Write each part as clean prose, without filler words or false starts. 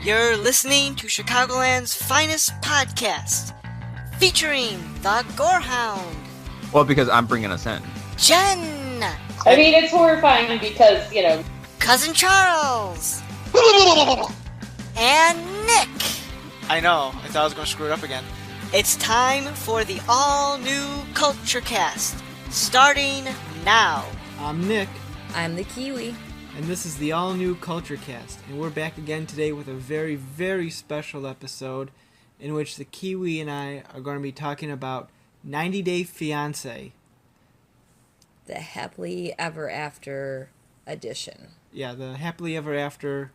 You're listening to Chicagoland's finest podcast, featuring the Gorehound. Well, because I'm bringing us in. Jen. I mean, it's horrifying because, Cousin Charles. And Nick. I know. I thought I was going to screw it up again. It's time for the all-new Culture Cast, starting now. I'm Nick. I'm the Kiwi. And this is the all-new Culture Cast. And we're back again today with a very, very special episode in which the Kiwi and I are going to be talking about 90 Day Fiance. The Happily Ever After edition. Yeah, the Happily Ever After.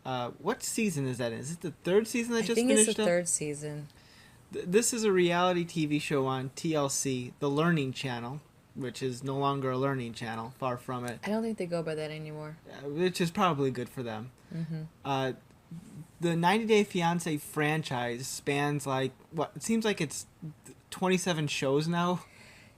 What season is that in? Is it the third season that just finished up? I think it's the third season. This is a reality TV show on TLC, the Learning Channel, which is no longer a learning channel, far from it. I don't think they go by that anymore. Which is probably good for them. Mm-hmm. The 90 Day Fiance franchise spans it seems like it's 27 shows now.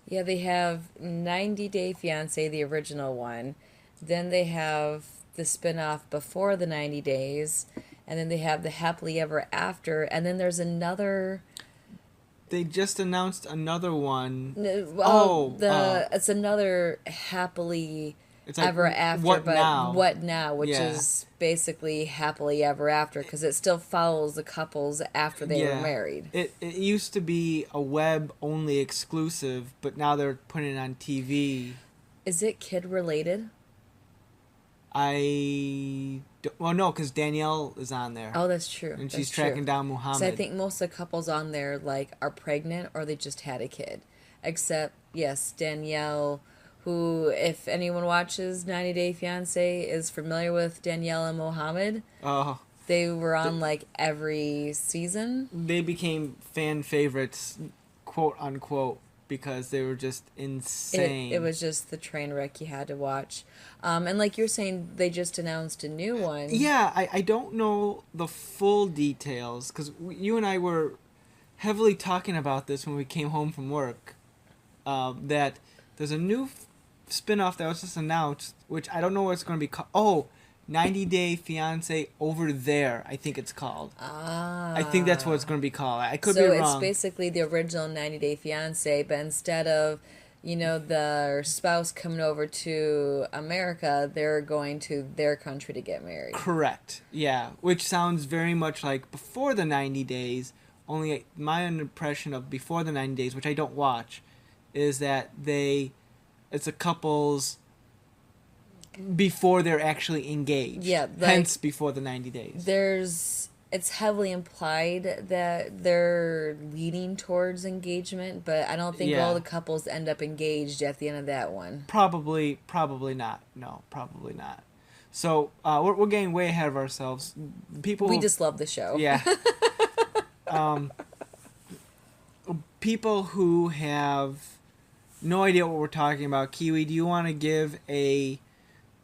Yeah, they have 90 Day Fiance, the original one. Then they have the spin-off before the 90 days. And then they have the Happily Ever After. And then there's another... They just announced another one. It's another Happily Ever After, What Now? What Now, which is basically Happily Ever After, because it still follows the couples after they were married. It used to be a web-only exclusive, but now they're putting it on TV. Is it kid-related? No, because Danielle is on there. Oh, that's true. And she's tracking down Muhammad. So I think most of the couples on there are pregnant or they just had a kid. Except, yes, Danielle, who, if anyone watches 90 Day Fiance, is familiar with Danielle and Muhammad. Oh. They were on every season. They became fan favorites, quote unquote, because they were just insane. It was just the train wreck you had to watch. And like you're saying, they just announced a new one. Yeah, I don't know the full details, because you and I were heavily talking about this when we came home from work, that there's a new spin-off that was just announced, which I don't know what it's going to be called. Oh, 90 Day Fiance Over There, I think it's called. I think that's what it's going to be called. I could be wrong. So it's basically the original 90 Day Fiance, but instead of, their spouse coming over to America, they're going to their country to get married. Correct. Yeah, which sounds very much like Before the 90 Days, only my impression of Before the 90 Days, which I don't watch, is that it's a couple's before they're actually engaged. Yeah. Hence Before the 90 Days. It's heavily implied that they're leaning towards engagement, but I don't think all the couples end up engaged at the end of that one. Probably not. No, probably not. So we're getting way ahead of ourselves. We just love the show. Yeah. People who have no idea what we're talking about. Kiwi, do you want to give a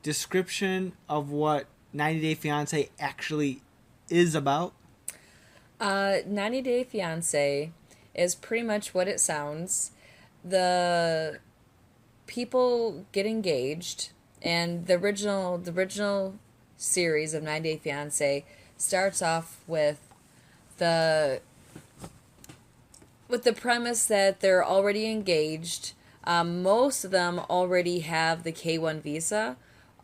description of what 90 Day Fiance actually is about? 90 Day Fiance is pretty much what it sounds. The people get engaged, and the original series of 90 Day Fiance starts off with the premise that they're already engaged. Most of them already have the K-1 visa,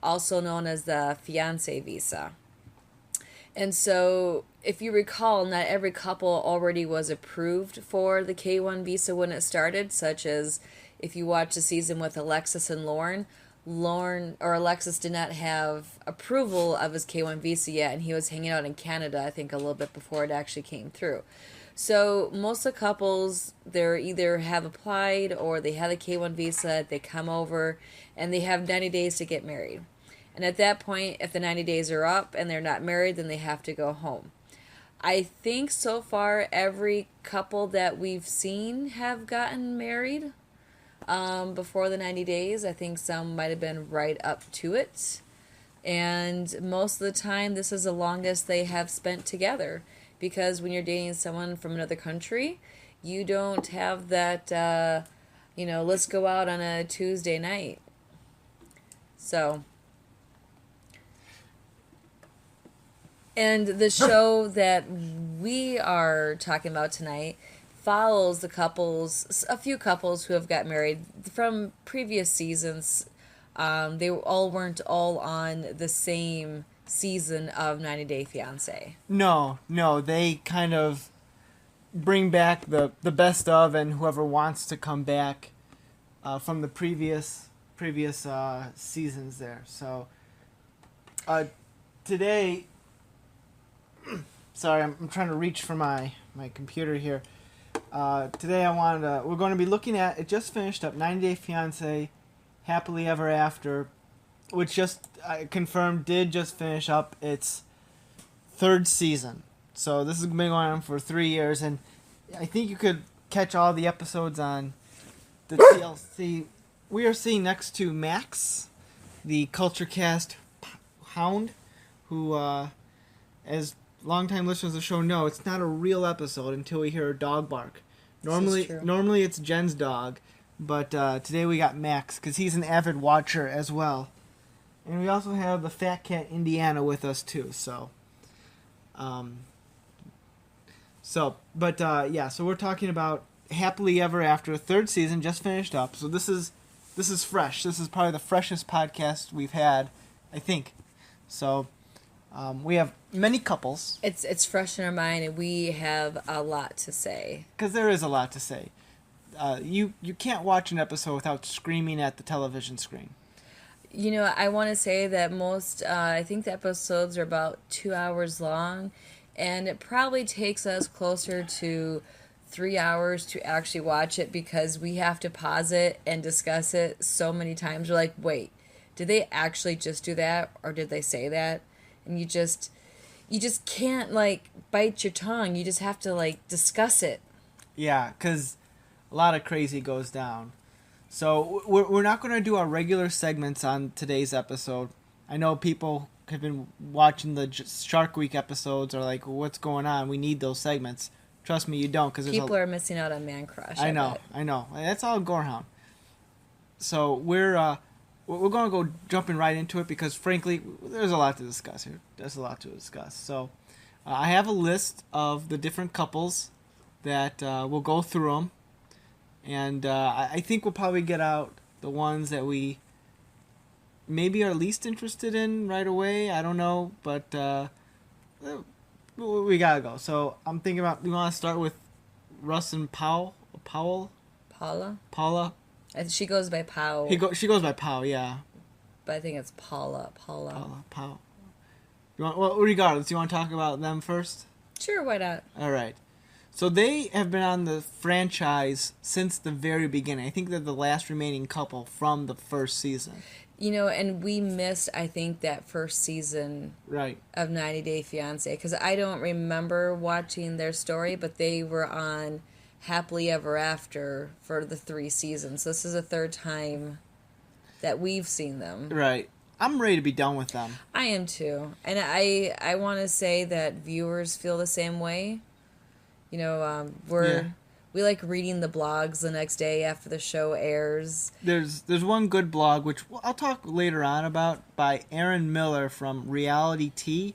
also known as the Fiance visa. And so, if you recall, not every couple already was approved for the K-1 visa when it started, such as if you watch the season with Alexis and Alexis did not have approval of his K-1 visa yet, and he was hanging out in Canada, I think, a little bit before it actually came through. So most of the couples, they either have applied or they have a K-1 visa, they come over, and they have 90 days to get married. And at that point, if the 90 days are up and they're not married, then they have to go home. I think so far every couple that we've seen have gotten married before the 90 days. I think some might have been right up to it. And most of the time, this is the longest they have spent together. Because when you're dating someone from another country, you don't have that, let's go out on a Tuesday night. So... And the show that we are talking about tonight follows a few couples who have got married from previous seasons. They weren't all on the same season of 90 Day Fiance. No, they kind of bring back the best of, and whoever wants to come back from the previous seasons there. So today, sorry, I'm trying to reach for my computer here. Today we're going to be looking at, it just finished up, 90 Day Fiance, Happily Ever After, which just confirmed did just finish up its third season. So this has been going on for 3 years, and I think you could catch all the episodes on the TLC. We are seeing next to Max, the Culture Cast hound, who, as longtime listeners of the show know, it's not a real episode until we hear a dog bark. Normally it's Jen's dog, but today we got Max, because he's an avid watcher as well. And we also have the fat cat Indiana with us too, so... So we're talking about Happily Ever After, third season, just finished up. So this is fresh. This is probably the freshest podcast we've had, I think. So we have many couples. It's fresh in our mind, and we have a lot to say. Because there is a lot to say. You can't watch an episode without screaming at the television screen. You know, I want to say that I think the episodes are about 2 hours long, and it probably takes us closer to 3 hours to actually watch it, because we have to pause it and discuss it so many times. We're like, wait, did they actually just do that, or did they say that? And you just can't, like, bite your tongue. You just have to, like, discuss it. Yeah, because a lot of crazy goes down. So we're not going to do our regular segments on today's episode. I know people have been watching the Shark Week episodes, are like, well, what's going on? We need those segments. Trust me, you don't. Cause people are missing out on Man Crush. I know. That's all Gorehound. So we're going to go jumping right into it, because frankly, there's a lot to discuss here. So I have a list of the different couples that we'll go through them. And I think we'll probably get out the ones that we maybe are least interested in right away. I don't know, but we gotta go. So I'm thinking about, we want to start with Russ and Paula. She goes by Pau. She goes by Pau, yeah. But I think it's Paula. Pau. Well, regardless, you want to talk about them first? Sure, why not? All right. So they have been on the franchise since the very beginning. I think they're the last remaining couple from the first season. You know, and we missed, I think, that first season of 90 Day Fiancé, because I don't remember watching their story, but they were on Happily Ever After for the 3 seasons. So this is the third time that we've seen them. Right. I'm ready to be done with them. I am too. And I want to say that viewers feel the same way. You know, we like reading the blogs the next day after the show airs. There's one good blog, which I'll talk later on about, by Erin Miller from Reality Tea.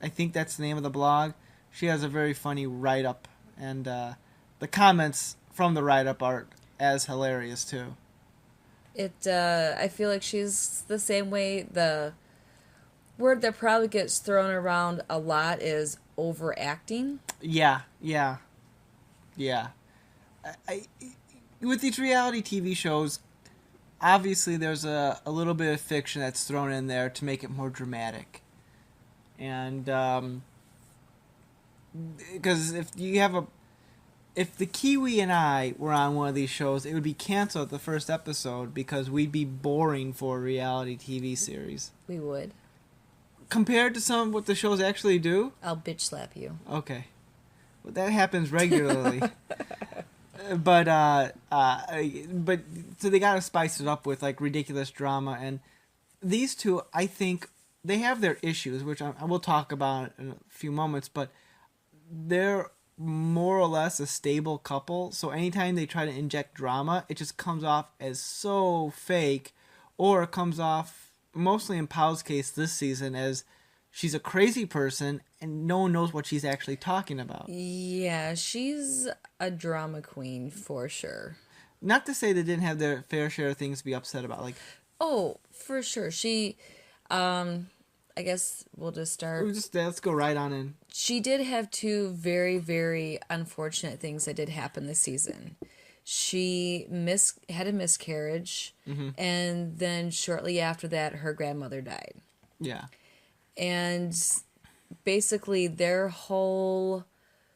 I think that's the name of the blog. She has a very funny write-up, and the comments from the write-up are as hilarious, too. I feel like she's the same way. The word that probably gets thrown around a lot is overacting. Yeah. With these reality TV shows, obviously there's a little bit of fiction that's thrown in there to make it more dramatic. And because if the Kiwi and I were on one of these shows, it would be canceled at the first episode, because we'd be boring for a reality TV series. We would. Compared to some of what the shows actually do? I'll bitch slap you. Okay. Well, that happens regularly. But so they gotta spice it up with, like, ridiculous drama, and these two, I think, they have their issues, which I will talk about in a few moments, but they're more or less a stable couple, so anytime they try to inject drama, it just comes off as so fake, or it comes off, mostly in Pau's case this season, as she's a crazy person and no one knows what she's actually talking about. Yeah, she's a drama queen for sure. Not to say they didn't have their fair share of things to be upset about. Like, Oh, for sure. She, I guess we'll just start. let's go right on in. She did have two very, very unfortunate things that did happen this season. She had a miscarriage, and then shortly after that, her grandmother died. Yeah. And basically, their whole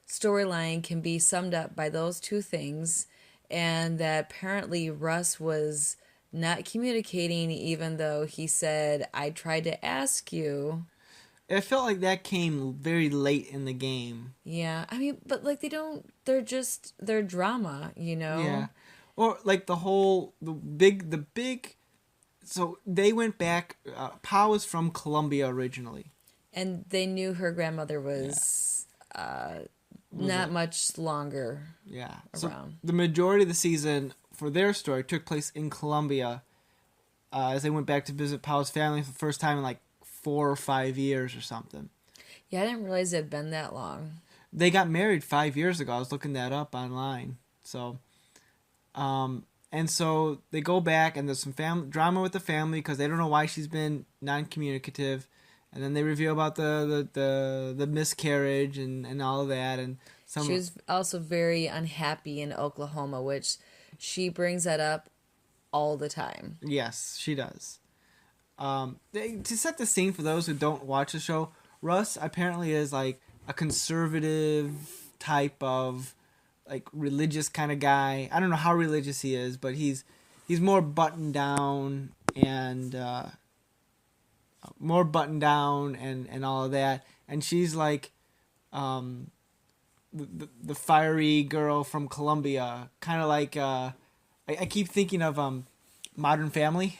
storyline can be summed up by those two things, and that apparently Russ was not communicating, even though he said, I tried to ask you. It felt like that came very late in the game. Yeah, I mean, but like they're drama, you know? Yeah. Or like the big, so they went back, Pa was from Colombia originally. And they knew her grandmother was not much longer Yeah. around. So the majority of the season for their story took place in Colombia as they went back to visit Pa's family for the first time in like 4 or 5 years or something. Yeah, I didn't realize it had been that long. They got married 5 years ago. I was looking that up online. So, and so they go back and there's some drama with the family because they don't know why she's been non-communicative. And then they reveal about the miscarriage and all of that. And She was also very unhappy in Oklahoma, which she brings that up all the time. Yes, she does. To set the scene for those who don't watch the show, Russ apparently is like a conservative type of like religious kind of guy. I don't know how religious he is, but he's more buttoned down and and all of that. And she's like the fiery girl from Colombia, kind of like I keep thinking of Modern Family.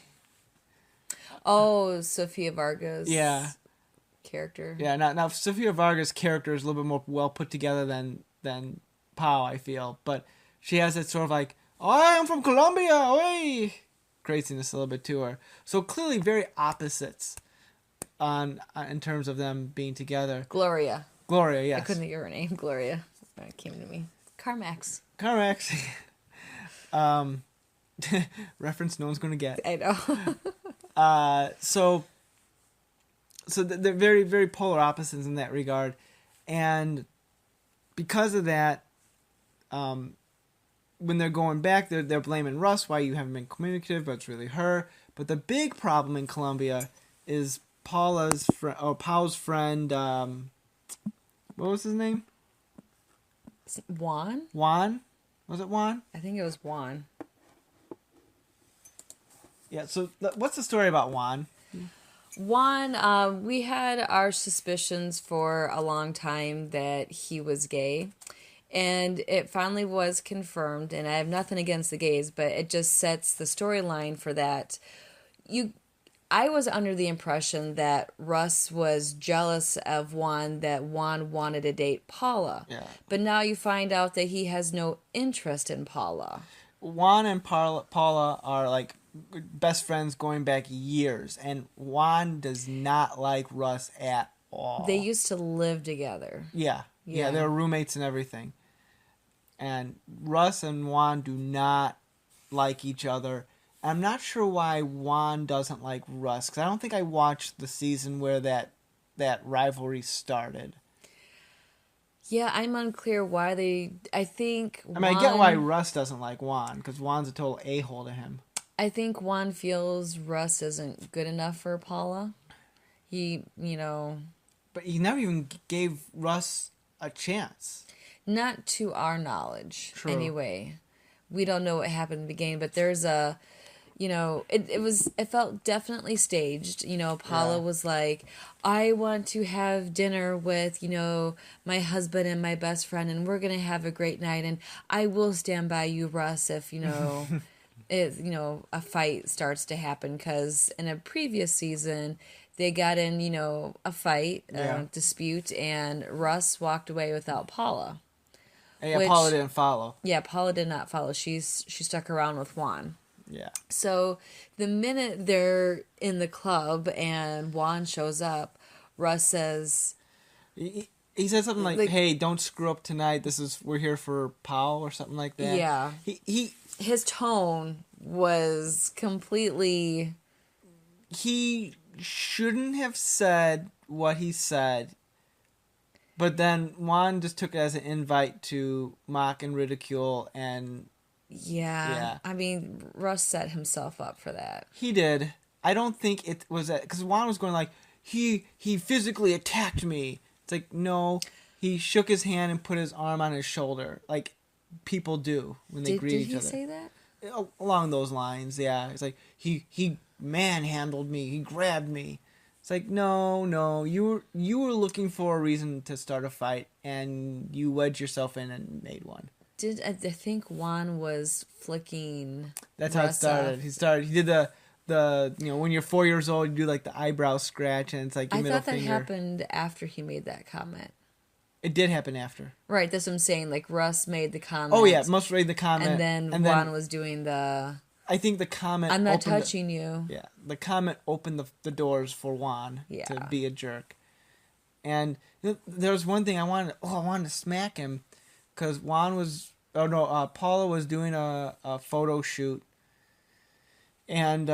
Oh, Sofia Vargas. Yeah. Character. Yeah. Now Sofia Vargas' character is a little bit more well put together than Pau, I feel, but she has that sort of like, oh, I'm from Colombia, oi, craziness a little bit to her. So clearly very opposites in terms of them being together. Gloria, yes. I couldn't hear her name. Gloria. It came to me. Carmax. Reference no one's going to get. I know. So they're very, very polar opposites in that regard. And because of that, when they're going back, they're blaming Russ, why you haven't been communicative, but it's really her. But the big problem in Colombia is Paul's friend, what was his name? Juan? Juan? Was it Juan? I think it was Juan. Yeah, so what's the story about Juan? Juan, we had our suspicions for a long time that he was gay. And it finally was confirmed, and I have nothing against the gays, but it just sets the storyline for that. I was under the impression that Russ was jealous of Juan, that Juan wanted to date Paula. Yeah. But now you find out that he has no interest in Paula. Juan and Paula are like best friends going back years, and Juan does not like Russ at all. They used to live together. Yeah, they were roommates and everything. And Russ and Juan do not like each other. I'm not sure why Juan doesn't like Russ, because I don't think I watched the season where that rivalry started. Yeah, I'm unclear why they... I get why Russ doesn't like Juan, because Juan's a total a-hole to him. I think Juan feels Russ isn't good enough for Paula. He, But he never even gave Russ a chance. Not to our knowledge, True. Anyway. We don't know what happened in the beginning, but there's a... it felt definitely staged. Paula was like, I want to have dinner with, my husband and my best friend, and we're going to have a great night, and I will stand by you, Russ, if, a fight starts to happen, because in a previous season, they got in, a fight, dispute, and Russ walked away without Paula. Yeah, Paula didn't follow. Yeah, Paula did not follow. She stuck around with Juan. Yeah. So the minute they're in the club and Juan shows up, Russ says, He said something like, "Hey, don't screw up tonight. We're here for Powell," or something like that. Yeah. His tone was completely... He shouldn't have said what he said, but then Juan just took it as an invite to mock and ridicule, and... Yeah. I mean, Russ set himself up for that. He did. I don't think it was that... Because Juan was going like, he physically attacked me. It's like, no, he shook his hand and put his arm on his shoulder, like people do when they greet each other. Did he say that? Along those lines, yeah. It's like, he manhandled me, he grabbed me. It's like, no, you were looking for a reason to start a fight, and you wedged yourself in and made one. I think Juan was flicking... That's how it started. He did the when you're 4 years old, you do like the eyebrow scratch, and it's like your middle finger. I thought that happened after he made that comment. It did happen after. Right, that's what I'm saying. Like, Russ made the comment. Oh, yeah, must made the comment. And then Juan was doing the... I think the comment... I'm not touching you. Yeah, the comment opened the doors for Juan to be a jerk. And there was one thing I wanted to smack him, because Juan was... Oh, no, Paula was doing a photo shoot, and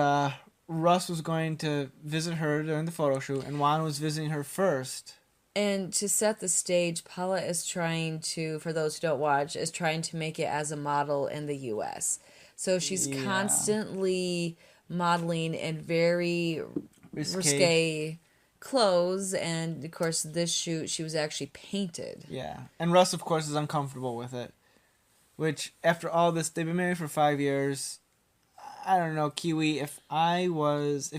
Russ was going to visit her during the photo shoot, and Juan was visiting her first. And to set the stage, Paula is trying to, for those who don't watch, is trying to make it as a model in the U.S. So she's constantly modeling in very risque clothes, and of course this shoot she was actually painted. Yeah, and Russ, of course, is uncomfortable with it. Which, after all this, they've been married for 5 years. I don't know, Kiwi, if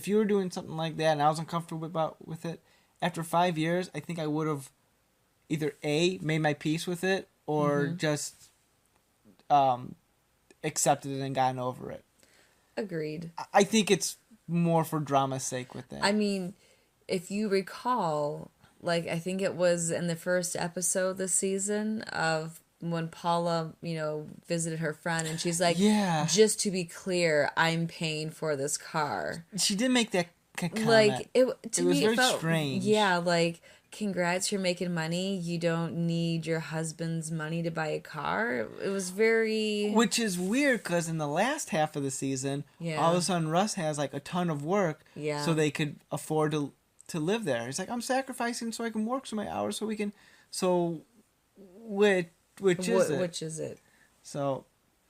you were doing something like that and I was uncomfortable with it, after 5 years, I think I would have either A, made my peace with it, or just accepted it and gotten over it. Agreed. I think it's more for drama's sake with that. I mean, if you recall, like, I think it was in the first episode this season of when Paula, visited her friend, and she's like, just to be clear, I'm paying for this car. She did make that comment. Like, it was very strange. Yeah, like, congrats, you're making money. You don't need your husband's money to buy a car. It was very... Which is weird, because in the last half of the season, all of a sudden Russ has, like, a ton of work, so they could afford to live there. He's like, I'm sacrificing so I can work so many hours so we can... So, Which is it? So,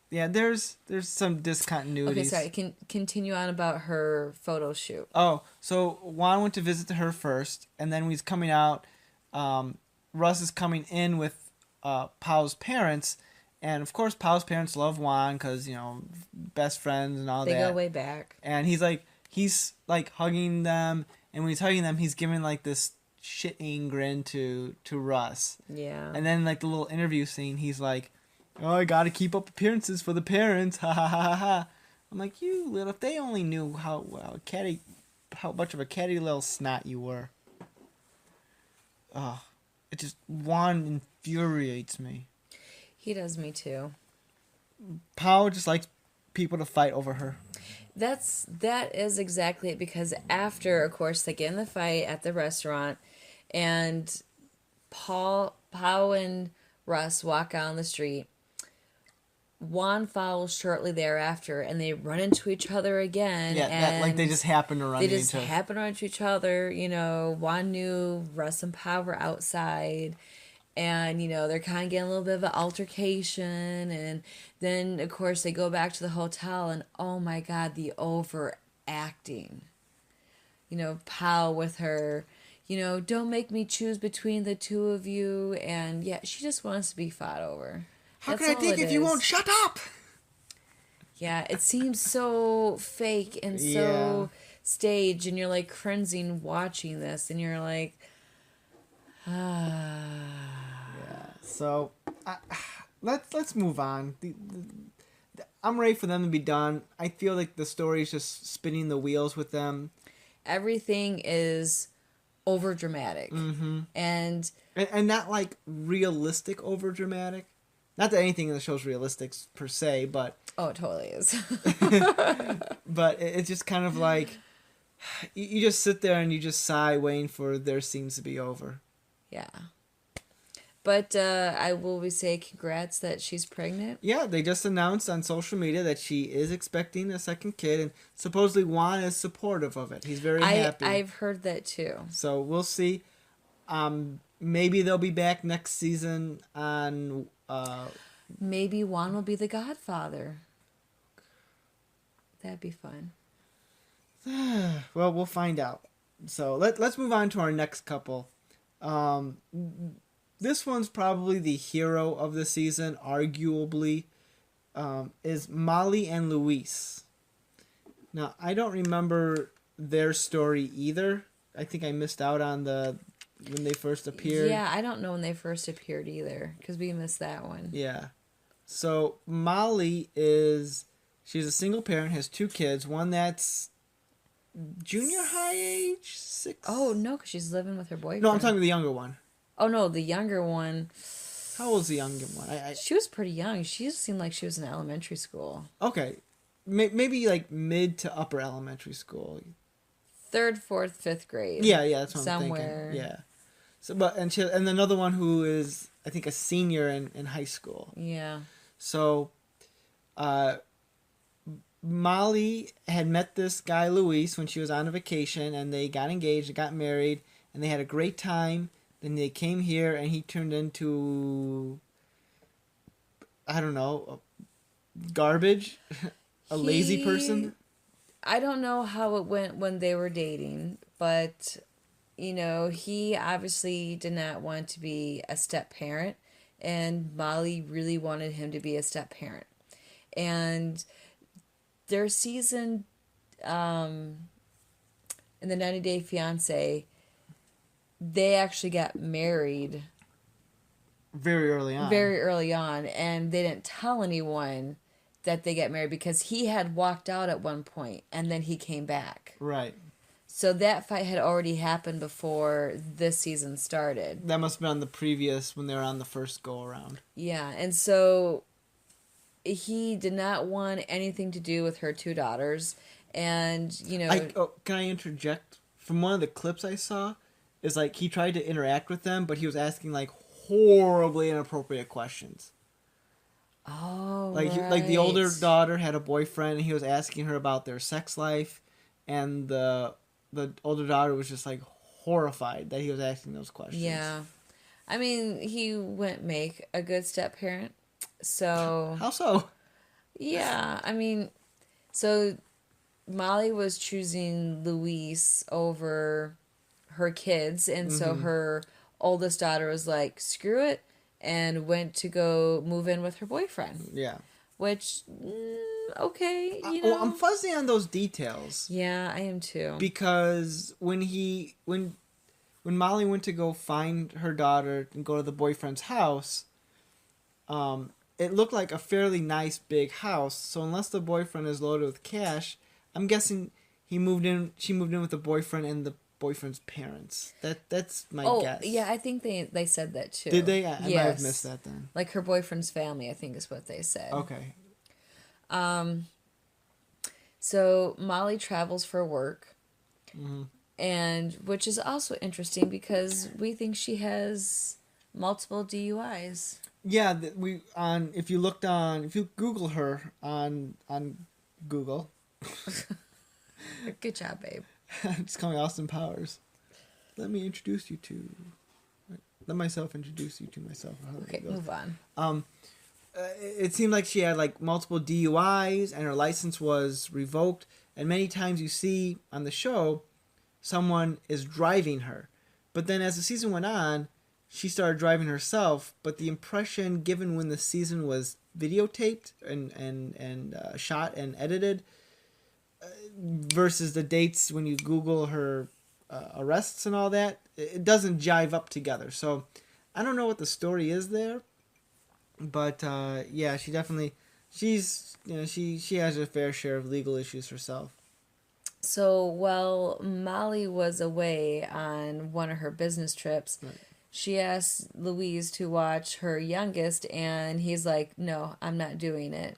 yeah, there's some discontinuities. Okay, sorry. Continue on about her photo shoot. Oh, so Juan went to visit her first, and then when he's coming out, Russ is coming in with Pau's parents, and of course Pau's parents love Juan because, best friends and all that. They go way back. And he's hugging them, and when he's hugging them, he's giving like this shit-eating grin to Russ. Yeah. And then like the little interview scene, he's like, "Oh, I gotta keep up appearances for the parents, ha ha ha ha." I'm like, if they only knew how much of a catty little snot you were. Oh, it just Juan infuriates me. He does me too. Pao just likes people to fight over her. That is exactly it, because after, of course, they get in the fight at the restaurant, and Pao and Russ walk out on the street. Juan follows shortly thereafter, and they run into each other again. Yeah, and like they just happen to run into each other. They just happen to run into each other. Juan knew Russ and Pao were outside, and, they're kind of getting a little bit of an altercation, and then, of course, they go back to the hotel, and oh my God, the overacting. Pao with her, don't make me choose between the two of you, and yeah, she just wants to be fought over. How can I think if you won't shut up? Yeah, it seems so fake and so staged, and you're like cringing watching this, and you're like, So, let's move on. I'm ready for them to be done. I feel like the story is just spinning the wheels with them. Everything is over dramatic, and not like realistic over dramatic. Not that anything in the show's realistic per se, but oh, it totally is. But it's just kind of like you just sit there and you just sigh, waiting for their scenes to be over. Yeah. But I will say congrats that she's pregnant. Yeah, they just announced on social media that she is expecting a second kid, and supposedly Juan is supportive of it. He's very happy. I've heard that too. So we'll see. Maybe they'll be back next season on... Maybe Juan will be the godfather. That'd be fun. Well, we'll find out. So let's move on to our next couple. This one's probably the hero of the season, arguably, is Molly and Luis. Now, I don't remember their story either. I think I missed out on when they first appeared. Yeah, I don't know when they first appeared either, because we missed that one. Yeah. So Molly she's a single parent, has 2 kids. One that's junior high age, 6. Oh, no, because she's living with her boyfriend. No, I'm talking about the younger one. Oh, no, the younger one. How old's the younger one? She was pretty young. She just seemed like she was in elementary school. Okay. Maybe like mid to upper elementary school. 3rd, 4th, 5th grade. Yeah, that's what Somewhere. I'm thinking. Yeah. So, and another one who is, I think, a senior in high school. Yeah. So, Molly had met this guy, Luis, when she was on a vacation, and they got engaged, they got married, and they had a great time. Then they came here, and he turned into, I don't know, garbage, lazy person. I don't know how it went when they were dating, but, he obviously did not want to be a step parent, and Molly really wanted him to be a step parent. And their season in the 90 Day Fiance, they actually got married very early on, and they didn't tell anyone that they got married because he had walked out at one point and then he came back. Right. So that fight had already happened before this season started. That must have been on the previous, when they were on the first go around. Yeah, and so he did not want anything to do with her 2 daughters, and can I interject? From one of the clips I saw, is like he tried to interact with them, but he was asking like horribly inappropriate questions. Oh, like the older daughter had a boyfriend, and he was asking her about their sex life, and the older daughter was just like horrified that he was asking those questions. Yeah, I mean, he wouldn't make a good step parent. So how so? Yeah, I mean, so Molly was choosing Luis over her kids, and so her oldest daughter was like, screw it, and went to go move in with her boyfriend. Yeah. Which, okay, I'm fuzzy on those details. Yeah, I am too. Because when Molly went to go find her daughter and go to the boyfriend's house, it looked like a fairly nice big house. So unless the boyfriend is loaded with cash, I'm guessing she moved in with the boyfriend and the boyfriend's parents. That's my guess. Yeah, I think they said that too. Did they? I yes. might have missed that then. Like her boyfriend's family, I think is what they said. Okay. So Molly travels for work, and which is also interesting because we think she has multiple DUIs. Yeah, if you Google her on Google. Good job, babe. It's calling Austin Powers. Let myself introduce you to myself. Okay, move on. It seemed like she had like multiple DUIs and her license was revoked. And many times you see on the show, someone is driving her. But then as the season went on, she started driving herself. But the impression given when the season was videotaped and shot and edited versus the dates when you Google her arrests and all that, it doesn't jive up together. So I don't know what the story is there. But yeah, she has a fair share of legal issues herself. So while Molly was away on one of her business trips, right, she asked Louise to watch her youngest, and he's like, "No, I'm not doing it."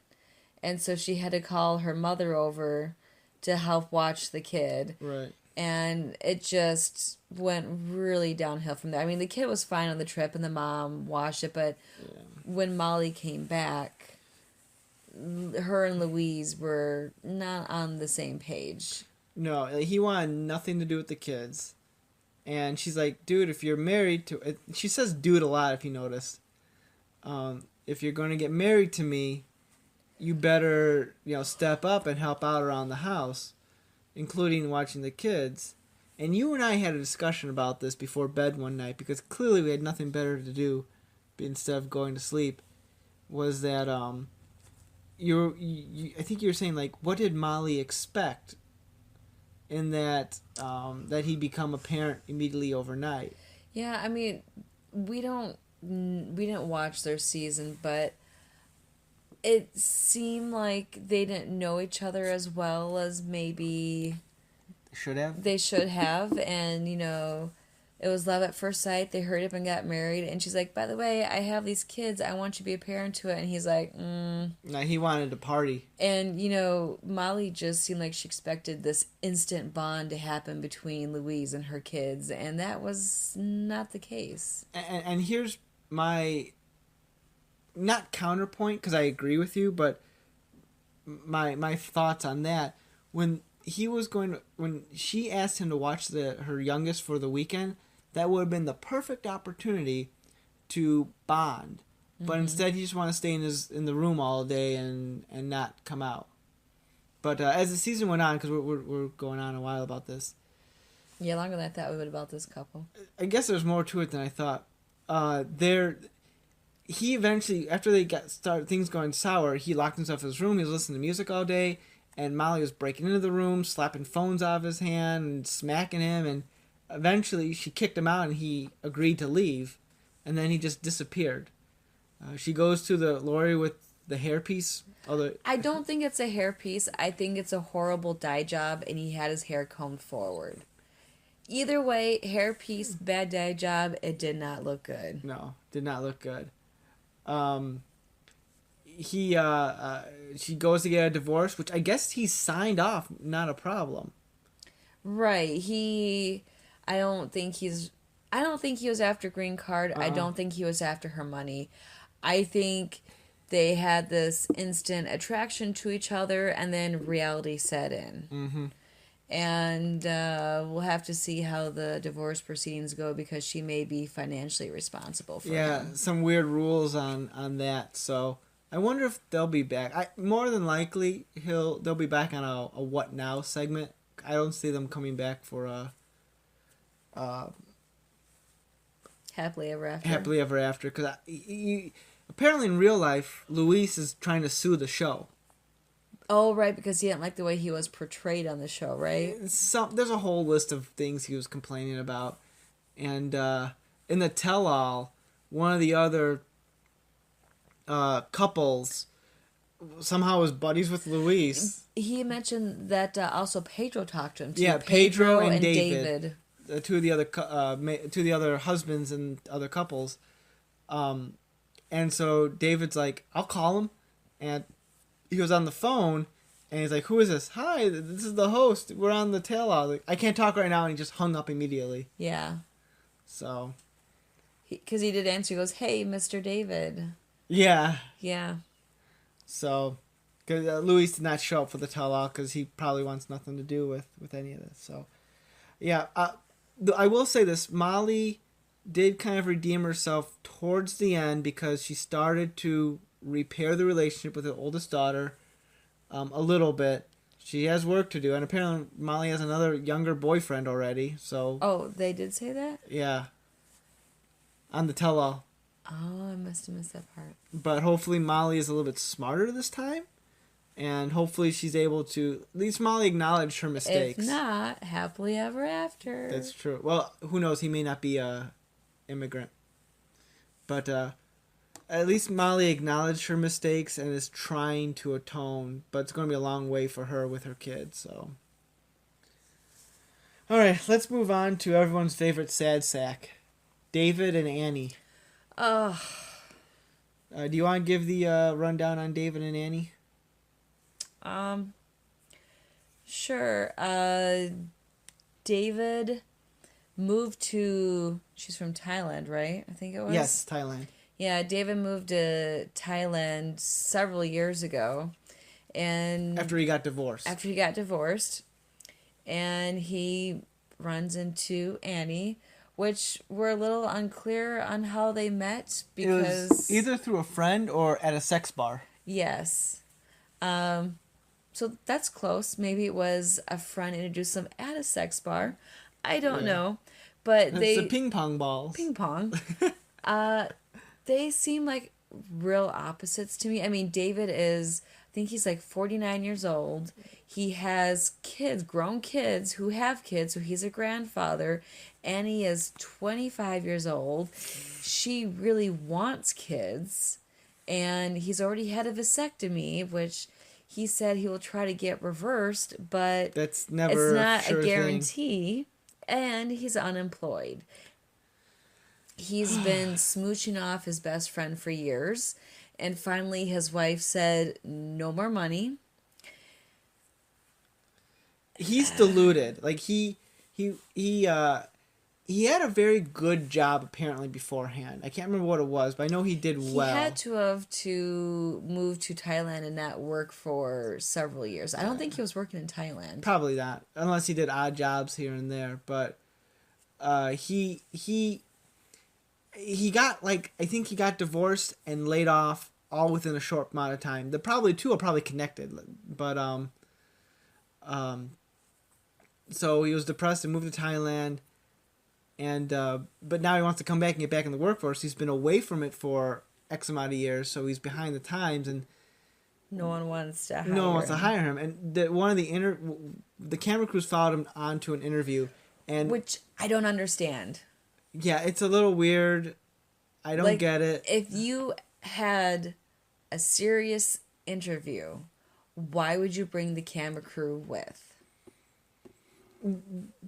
And so she had to call her mother over to help watch the kid. Right. And it just went really downhill from there. I mean, the kid was fine on the trip and the mom watched it, but when Molly came back, her and Louise were not on the same page. No, he wanted nothing to do with the kids. And she's like, dude, if you're married to... She says dude a lot, if you noticed. If you're going to get married to me, you better, step up and help out around the house, including watching the kids. And you and I had a discussion about this before bed one night, because clearly we had nothing better to do instead of going to sleep, was that I think you were saying, like, what did Molly expect in that he become a parent immediately overnight? Yeah, I mean, we didn't watch their season, but it seemed like they didn't know each other as well as maybe they should have. And it was love at first sight. They hurried up and got married, and she's like, by the way, I have these kids, I want you to be a parent to it. And he's like, No, he wanted to party. And Molly just seemed like she expected this instant bond to happen between Louise and her kids, and that was not the case. And here's my, not counterpoint, because I agree with you, but my thoughts on that. When she asked him to watch her youngest for the weekend, that would have been the perfect opportunity to bond. But instead, he just want to stay in the room all day and not come out. But as the season went on, because we're going on a while about this. Yeah, longer than I thought we would about this couple. I guess there's more to it than I thought. He eventually, after they started things going sour, he locked himself in his room. He was listening to music all day, and Molly was breaking into the room, slapping phones out of his hand, and smacking him. And eventually, she kicked him out, and he agreed to leave. And then he just disappeared. She goes to the lawyer with the hairpiece. I don't think it's a hairpiece. I think it's a horrible dye job, and he had his hair combed forward. Either way, hairpiece, bad dye job, it did not look good. No, did not look good. She goes to get a divorce, which I guess he signed off, not a problem. Right. I don't think he was after green card. I don't think he was after her money. I think they had this instant attraction to each other, and then reality set in. Mm-hmm. And we'll have to see how the divorce proceedings go, because she may be financially responsible for him. Some weird rules on that. So I wonder if they'll be back. More than likely, they'll be back on a What Now segment. I don't see them coming back for a Happily Ever After. Happily Ever After, because apparently in real life, Luis is trying to sue the show. Oh, right, because he didn't like the way he was portrayed on the show, right? There's a whole list of things he was complaining about. And in the tell-all, one of the other couples somehow was buddies with Luis. He mentioned that also Pedro talked to him, too. Yeah, Pedro and David. Two of the other husbands and other couples. And so David's like, I'll call him. And he goes on the phone, and he's like, who is this? Hi, this is the host. We're on the tell-all. Like, I can't talk right now, and he just hung up immediately. Yeah. So. Because he did answer. He goes, hey, Mr. David. Yeah. Yeah. So, because Luis did not show up for the tell-all, because he probably wants nothing to do with any of this. So, yeah. I will say this. Molly did kind of redeem herself towards the end, because she started to repair the relationship with her oldest daughter a little bit. She has work to do, and apparently Molly has another younger boyfriend already. So. Oh, they did say that? Yeah. On the tell-all. Oh, I must have missed that part. But hopefully Molly is a little bit smarter this time, and hopefully she's able to, at least Molly acknowledge her mistakes. If not, happily ever after. That's true. Well, who knows? He may not be a immigrant. But at least Molly acknowledged her mistakes and is trying to atone, but it's going to be a long way for her with her kids. So, all right, let's move on to everyone's favorite sad sack, David and Annie. Do you want to give the rundown on David and Annie? Sure. David moved to. She's from Thailand, right? I think it was. Yes, Thailand. Yeah, David moved to Thailand several years ago, and After he got divorced. and he runs into Annie, which we're a little unclear on how they met It because was either through a friend or at a sex bar. yes, so that's close. Maybe it was a friend introduced them at a sex bar. I don't know, but It's they the ping pong balls. ping pong. They seem like real opposites to me. I mean, David is, I think he's like 49 years old. He has kids, grown kids who have kids, so he's a grandfather. Annie is 25 years old. She really wants kids, and he's already had a vasectomy, which he said he will try to get reversed, but That's never it's not sure a thing. guarantee, and he's unemployed. He's been smooching off his best friend for years, and finally his wife said, no more money. He's deluded. Like he had a very good job apparently beforehand. I can't remember what it was, but I know he did well. He had to have to move to Thailand and not work for several years. I don't think he was working in Thailand. Probably not, unless he did odd jobs here and there. But he got, like, I think he got divorced and laid off all within a short amount of time. The probably two are probably connected, but so he was depressed and moved to Thailand, and but now he wants to come back and get back in the workforce. He's been away from it for X amount of years, so he's behind the times, and No one wants to hire no one wants to him. hire him. And one of the camera crews followed him onto an interview, and Which I don't understand. yeah, it's a little weird. I don't Like, get it. If you had a serious interview, why would you bring the camera crew with?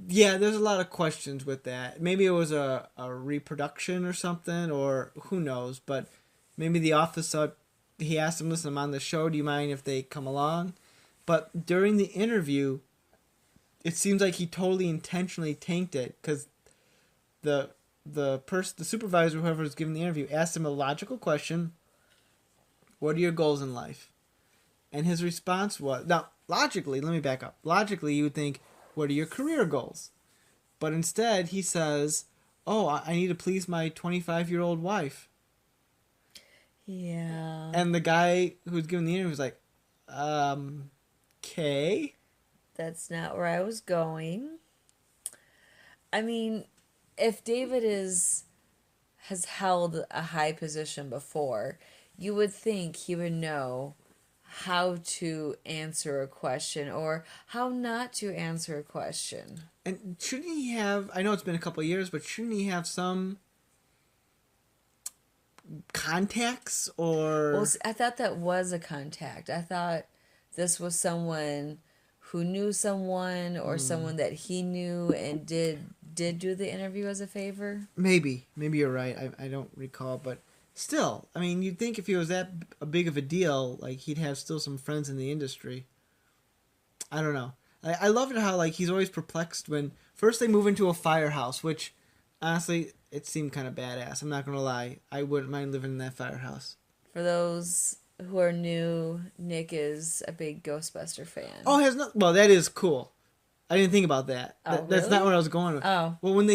Yeah, there's a lot of questions with that. Maybe it was a reproduction or something, or who knows. But maybe the office, he asked him, listen, I'm on the show. Do you mind if they come along? But during the interview, it seems like he totally intentionally tanked it because the supervisor, whoever was giving the interview, asked him a logical question. What are your goals in life? And his response was, now, logically, let me back up. Logically, you would think, what are your career goals? But instead, he says, oh, I need to please my 25-year-old wife. Yeah. And the guy who was giving the interview was like, okay. That's not where I was going. I mean, if David has held a high position before, you would think he would know how to answer a question or how not to answer a question. And shouldn't he have, I know it's been a couple of years, but shouldn't he have some contacts or... Well, I thought that was a contact. I thought this was someone who knew someone or someone that he knew and did do the interview as a favor. Maybe you're right. I don't recall, but still, I mean, you'd think if he was that big of a deal, like, he'd have still some friends in the industry. I don't know. I love it how, like, he's always perplexed when first they move into a firehouse, which honestly, it seemed kind of badass. I'm not gonna lie. I wouldn't mind living in that firehouse. For those who are new, Nick is a big Ghostbuster fan. Oh, well, that is cool. I didn't think about that. Oh, That's really? not what I was going with. Oh. Well, when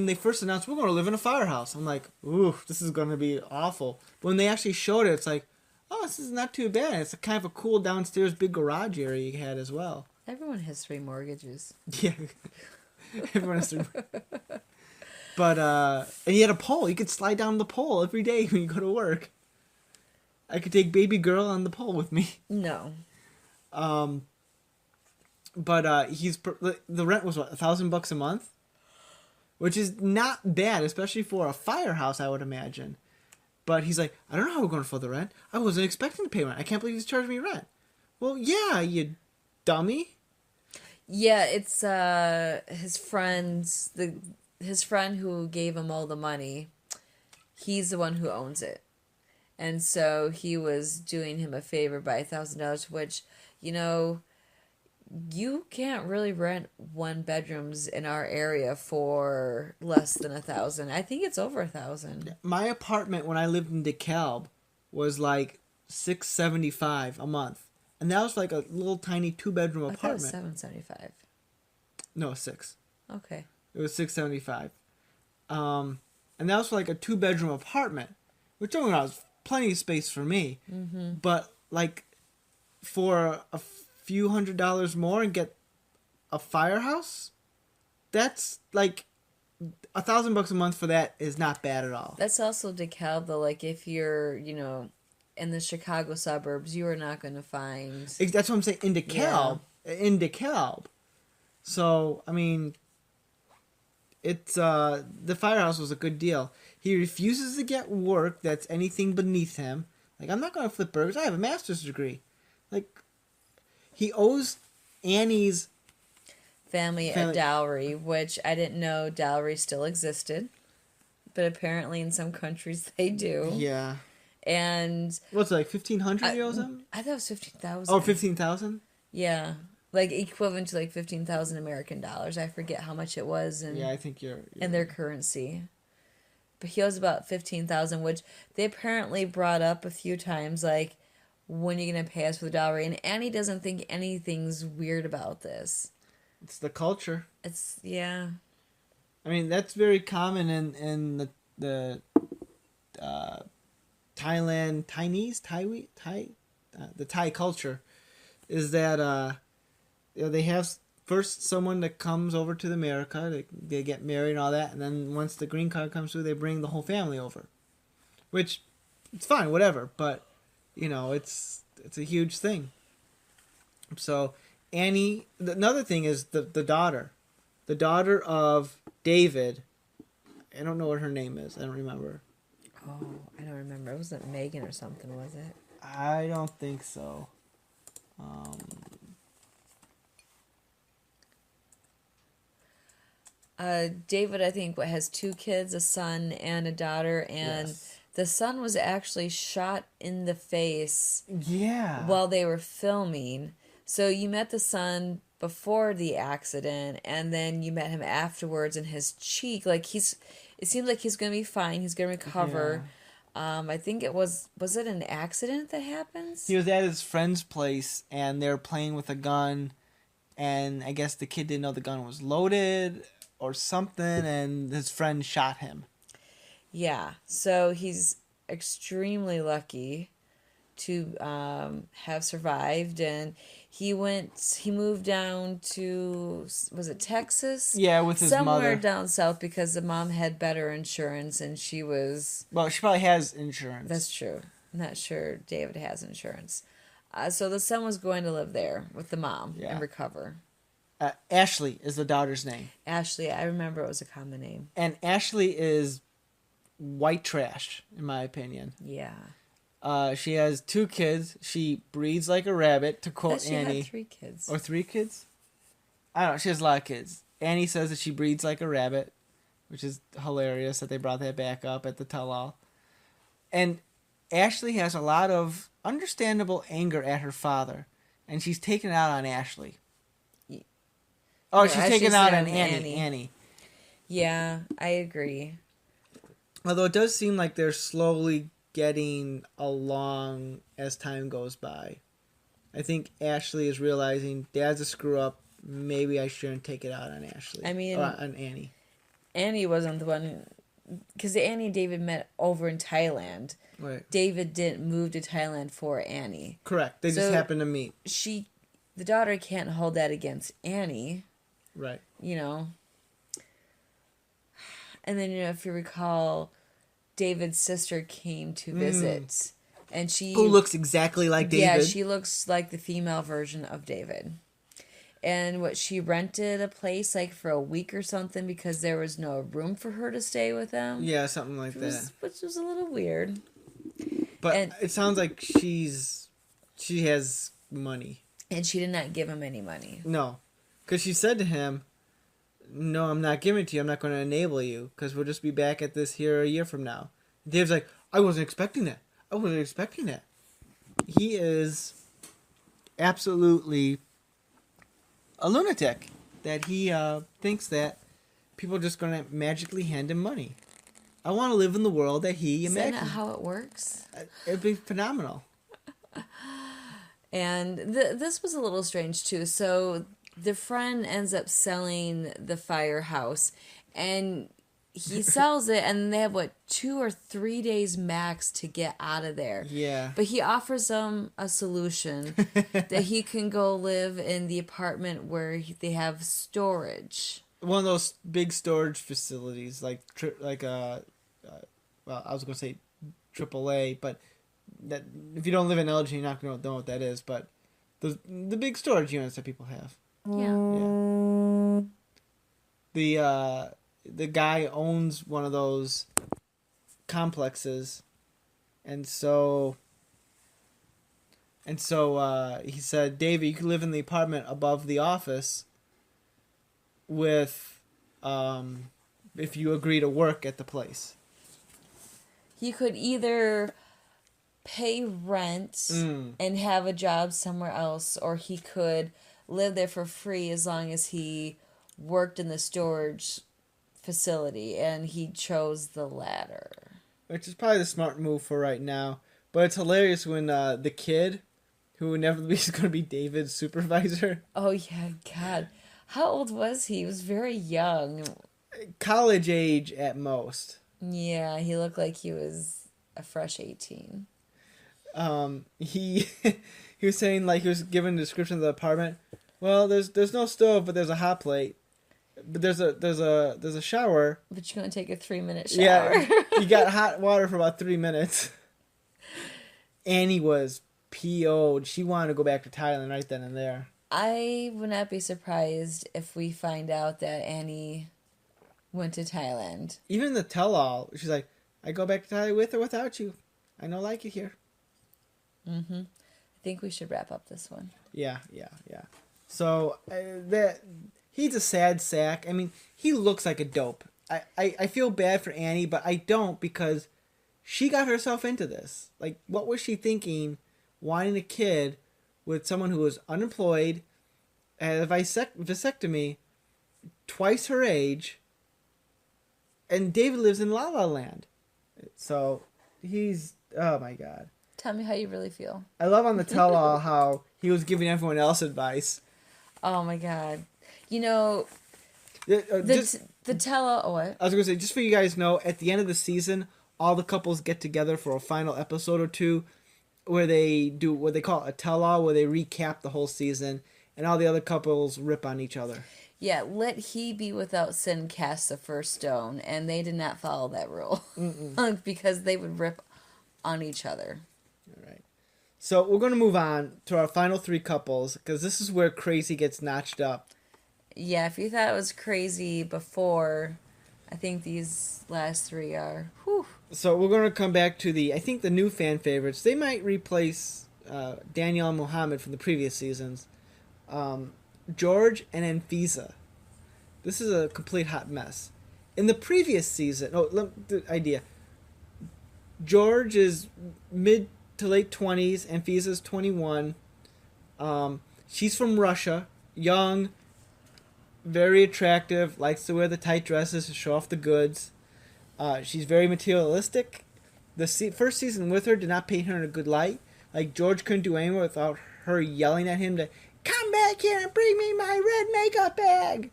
they first announced we're going to live in a firehouse, I'm like, ooh, this is going to be awful. But when they actually showed it, it's like, oh, this is not too bad. It's a kind of a cool downstairs big garage area you had as well. Everyone has 3 mortgages. Yeah. Everyone has to... But, and you had a pole. You could slide down the pole every day when you go to work. I could take baby girl on the pole with me. No. But the rent was what, $1,000 a month, which is not bad, especially for a firehouse, I would imagine. But he's like, I don't know how we're going to afford the rent. I wasn't expecting to pay rent. I can't believe he's charging me rent. Well, yeah, you dummy. Yeah, it's his friend who gave him all the money. He's the one who owns it, and so he was doing him a favor by $1,000, which, you know, you can't really rent one bedrooms in our area for less than 1,000. I think it's over 1,000. My apartment when I lived in DeKalb was like $675 a month, and that was like a little tiny 2-bedroom I thought it was apartment. $775. No, six. Okay. It was $675, and that was for like a 2-bedroom apartment, which only was plenty of space for me. Mm-hmm. But like for a few $100s more and get a firehouse, that's like $1,000 a month for that is not bad at all. That's also DeKalb, though. Like, if you're, in the Chicago suburbs, you are not going to find... That's what I'm saying, in DeKalb. Yeah. In DeKalb. So, I mean, it's, the firehouse was a good deal. He refuses to get work that's anything beneath him. Like, I'm not going to flip burgers. I have a master's degree. Like, he owes Annie's family a dowry, which I didn't know dowry still existed. But apparently in some countries they do. Yeah. And... What's it, like $1,500 he owes him? I thought it was 15,000. Oh, 15,000? Yeah. Like, equivalent to like 15,000 American dollars. I forget how much it was yeah, I think you're in their currency. But he owes about 15,000, which they apparently brought up a few times, like, when are you going to pay us for the dowry? And Annie doesn't think anything's weird about this. It's the culture. Yeah. I mean, that's very common in the Thailand, the Thai culture, is that they have first someone that comes over to America, they get married and all that, and then once the green card comes through, they bring the whole family over, which it's fine, whatever, but it's a huge thing. So Annie, another thing is the daughter of David. I don't know what her name is. I don't remember. Oh, I don't remember. It wasn't Megan or something, was it? I don't think so. David, I think, has 2 kids, a son and a daughter, and yes. The son was actually shot in the face. Yeah. While they were filming. So you met the son before the accident, and then you met him afterwards, and his cheek, like it seems like he's gonna be fine. He's gonna recover. Yeah. I think was it an accident that happens? He was at his friend's place, and they were playing with a gun, and I guess the kid didn't know the gun was loaded or something, and his friend shot him. Yeah. So he's extremely lucky to have survived, and he moved down to, was it Texas? Yeah, with his mother. Somewhere down south, because the mom had better insurance, and she was... Well, she probably has insurance. That's true. I'm not sure David has insurance. So the son was going to live there with the mom and recover. Ashley is the daughter's name. Ashley, I remember it was a common name. And Ashley is white trash, in my opinion. Yeah. She has 2 kids. She breeds like a rabbit, to quote Annie. She had 3 kids. Or 3 kids? I don't know. She has a lot of kids. Annie says that she breeds like a rabbit, which is hilarious that they brought that back up at the tell-all. And Ashley has a lot of understandable anger at her father, and she's taken it out on Ashley. Oh, she's taken out on Annie. Yeah, I agree. Although it does seem like they're slowly getting along as time goes by. I think Ashley is realizing Dad's a screw up. Maybe I shouldn't take it out on Ashley. I mean, on Annie. Annie wasn't the one, because Annie and David met over in Thailand. Right. David didn't move to Thailand for Annie. Correct. They just happened to meet. The daughter can't hold that against Annie. Right. And then, if you recall, David's sister came to visit. And who looks exactly like David. Yeah, she looks like the female version of David. And she rented a place like for a week or something because there was no room for her to stay with them. Yeah, something like that. Which was a little weird. But it sounds like she has money. And she did not give him any money. No. Because she said to him, no, I'm not giving it to you. I'm not going to enable you because we'll just be back at this here a year from now. Dave's like, I wasn't expecting that. He is absolutely a lunatic. That he thinks that people are just going to magically hand him money. I want to live in the world that he Is that imagines. not how it works? It'd be phenomenal. And this was a little strange too. So the friend ends up selling the firehouse, and he sells it, and they have 2 or 3 days max to get out of there. Yeah. But he offers them a solution that he can go live in the apartment where they have storage. One of those big storage facilities, like well, I was going to say AAA, but that if you don't live in Elgin, you're not going to know what that is. But the big storage units that people have. Yeah. The guy owns one of those complexes, and so he said, David, you can live in the apartment above the office with if you agree to work at the place. He could either pay rent and have a job somewhere else, or he could live there for free as long as he worked in the storage facility, and he chose the latter. Which is probably the smart move for right now. But it's hilarious when the kid, who inevitably is going to be David's supervisor. Oh, yeah, God. How old was he? He was very young. College age at most. Yeah, he looked like he was a fresh 18. He was saying, like, he was giving a description of the apartment. Well, there's no stove, but there's a hot plate. But there's a shower. But you're going to take a 3-minute shower. Yeah, you got hot water for about 3 minutes. Annie was PO'd. She wanted to go back to Thailand right then and there. I would not be surprised if we find out that Annie went to Thailand. Even the tell-all, she's like, I go back to Thailand with or without you. I don't like it here. Mm-hmm. I think we should wrap up this one. Yeah. So, he's a sad sack. I mean, he looks like a dope. I feel bad for Annie, but I don't, because she got herself into this. Like, what was she thinking, wanting a kid with someone who was unemployed, had a vasectomy, twice her age, and David lives in La La Land. So, he's, oh my God. Tell me how you really feel. I love on the tell-all how he was giving everyone else advice. Oh my God. You know, the tell-all, what? I was going to say, just for you guys to know, at the end of the season, all the couples get together for a final episode or two where they do what they call a tell-all, where they recap the whole season, and all the other couples rip on each other. Yeah, let he be without sin cast the first stone, and they did not follow that rule because they would rip on each other. All right. So we're going to move on to our final 3 couples, because this is where crazy gets notched up. Yeah, if you thought it was crazy before, I think these last 3 are. Whew. So we're going to come back to I think the new fan favorites. They might replace Danielle and Mohammed from the previous seasons. George and Anfisa. This is a complete hot mess. In the previous season, the idea. George is mid to late 20s. Anfisa's 21. She's from Russia. Young. Very attractive. Likes to wear the tight dresses to show off the goods. She's very materialistic. The first season with her did not paint her in a good light. Like, George couldn't do anything without her yelling at him to come back here and bring me my red makeup bag.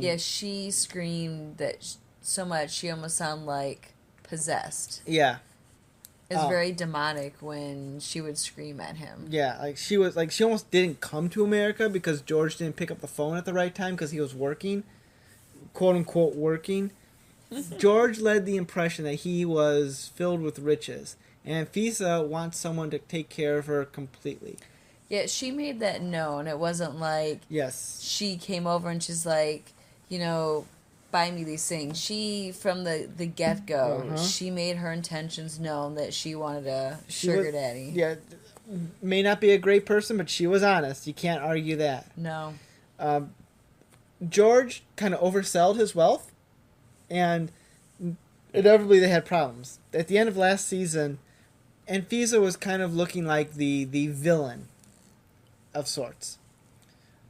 Yeah, she screamed that so much she almost sounded like possessed. Yeah. It was very demonic when she would scream at him. Yeah, she almost didn't come to America because George didn't pick up the phone at the right time because he was working, quote unquote working. George led the impression that he was filled with riches, and Fisa wants someone to take care of her completely. Yeah, she made that known. It wasn't like she came over and she's like, buy me these things. She, from the get-go, she made her intentions known that she wanted a sugar daddy. Yeah, may not be a great person, but she was honest. You can't argue that. No. George kind of oversold his wealth, and inevitably they had problems. At the end of last season, Anfisa was kind of looking like the villain of sorts.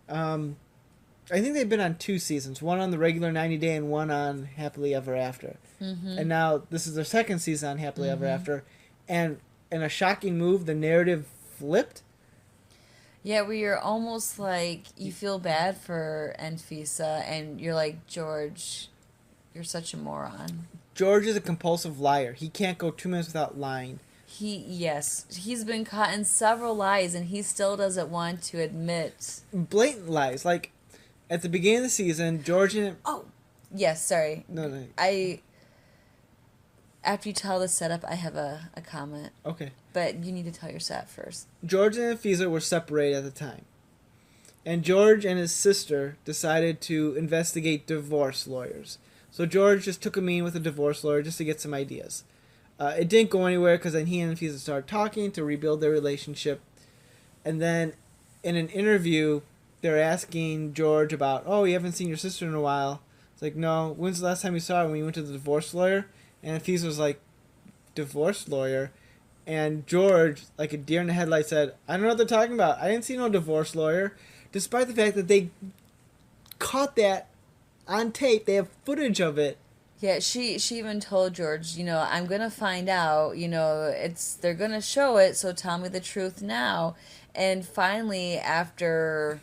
I think they've been on 2 seasons, one on the regular 90 Day and one on Happily Ever After. Mm-hmm. And now this is their second season on Happily Ever After. And in a shocking move, the narrative flipped. Yeah, where you're almost like, you feel bad for Anfisa, and you're like, George, you're such a moron. George is a compulsive liar. He can't go 2 minutes without lying. He's been caught in several lies, and he still doesn't want to admit. Blatant lies. Like, at the beginning of the season, George and... Oh, yes, sorry. No. After you tell the setup, I have a comment. Okay. But you need to tell your setup first. George and Anfisa were separated at the time. And George and his sister decided to investigate divorce lawyers. So George just took a meeting with a divorce lawyer just to get some ideas. It didn't go anywhere because then he and Anfisa started talking to rebuild their relationship. And then in an interview, they're asking George about, oh, you haven't seen your sister in a while. It's like, no, when's the last time you saw her? When you went to the divorce lawyer? And Anfisa was like, divorce lawyer? And George, like a deer in the headlights, said, I don't know what they're talking about. I didn't see no divorce lawyer. Despite the fact that they caught that on tape. They have footage of it. Yeah, she even told George, I'm going to find out, they're going to show it, so tell me the truth now. And finally, after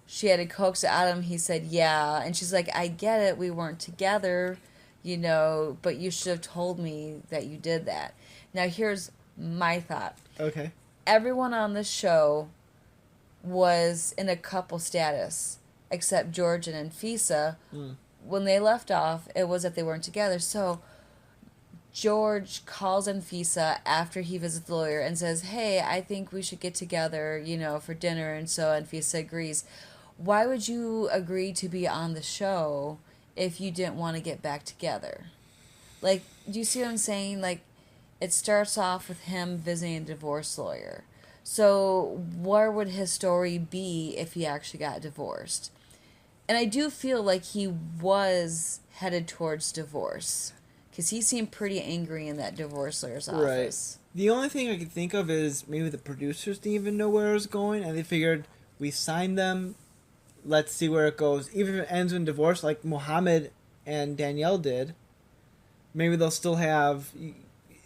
she had to coax it out of him, he said, yeah. And she's like, I get it, we weren't together, but you should have told me that you did that. Now, here's my thought. Okay. Everyone on the show was in a couple status, except George and Anfisa. When they left off, it was that they weren't together. So George calls Anfisa after he visits the lawyer and says, hey, I think we should get together, for dinner. And so Anfisa agrees. Why would you agree to be on the show if you didn't want to get back together? Like, do you see what I'm saying? Like, it starts off with him visiting a divorce lawyer. So where would his story be if he actually got divorced? And I do feel like he was headed towards divorce, because he seemed pretty angry in that divorce lawyer's office. Right. The only thing I could think of is maybe the producers didn't even know where it was going, and they figured, we signed them, let's see where it goes. Even if it ends in divorce, like Mohammed and Danielle did, maybe they'll still have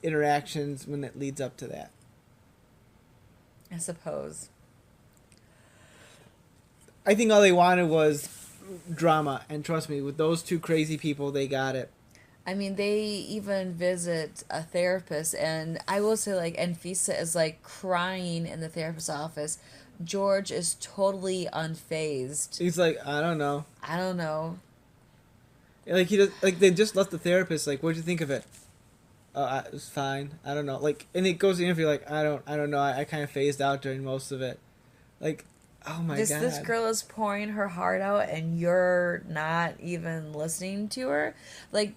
interactions when it leads up to that. I suppose. I think all they wanted was drama, and trust me, with those two crazy people, they got it. I mean, they even visit a therapist, and I will say, like, Anfisa is, like, crying in the therapist's office. George is totally unfazed. He's like, I don't know. Like, he does, like, they just left the therapist, like, what'd you think of it? It was fine. I don't know. Like, and it goes to the interview, like, I don't know. I kind of phased out during most of it. Like, oh my God. This girl is pouring her heart out, and you're not even listening to her? Like,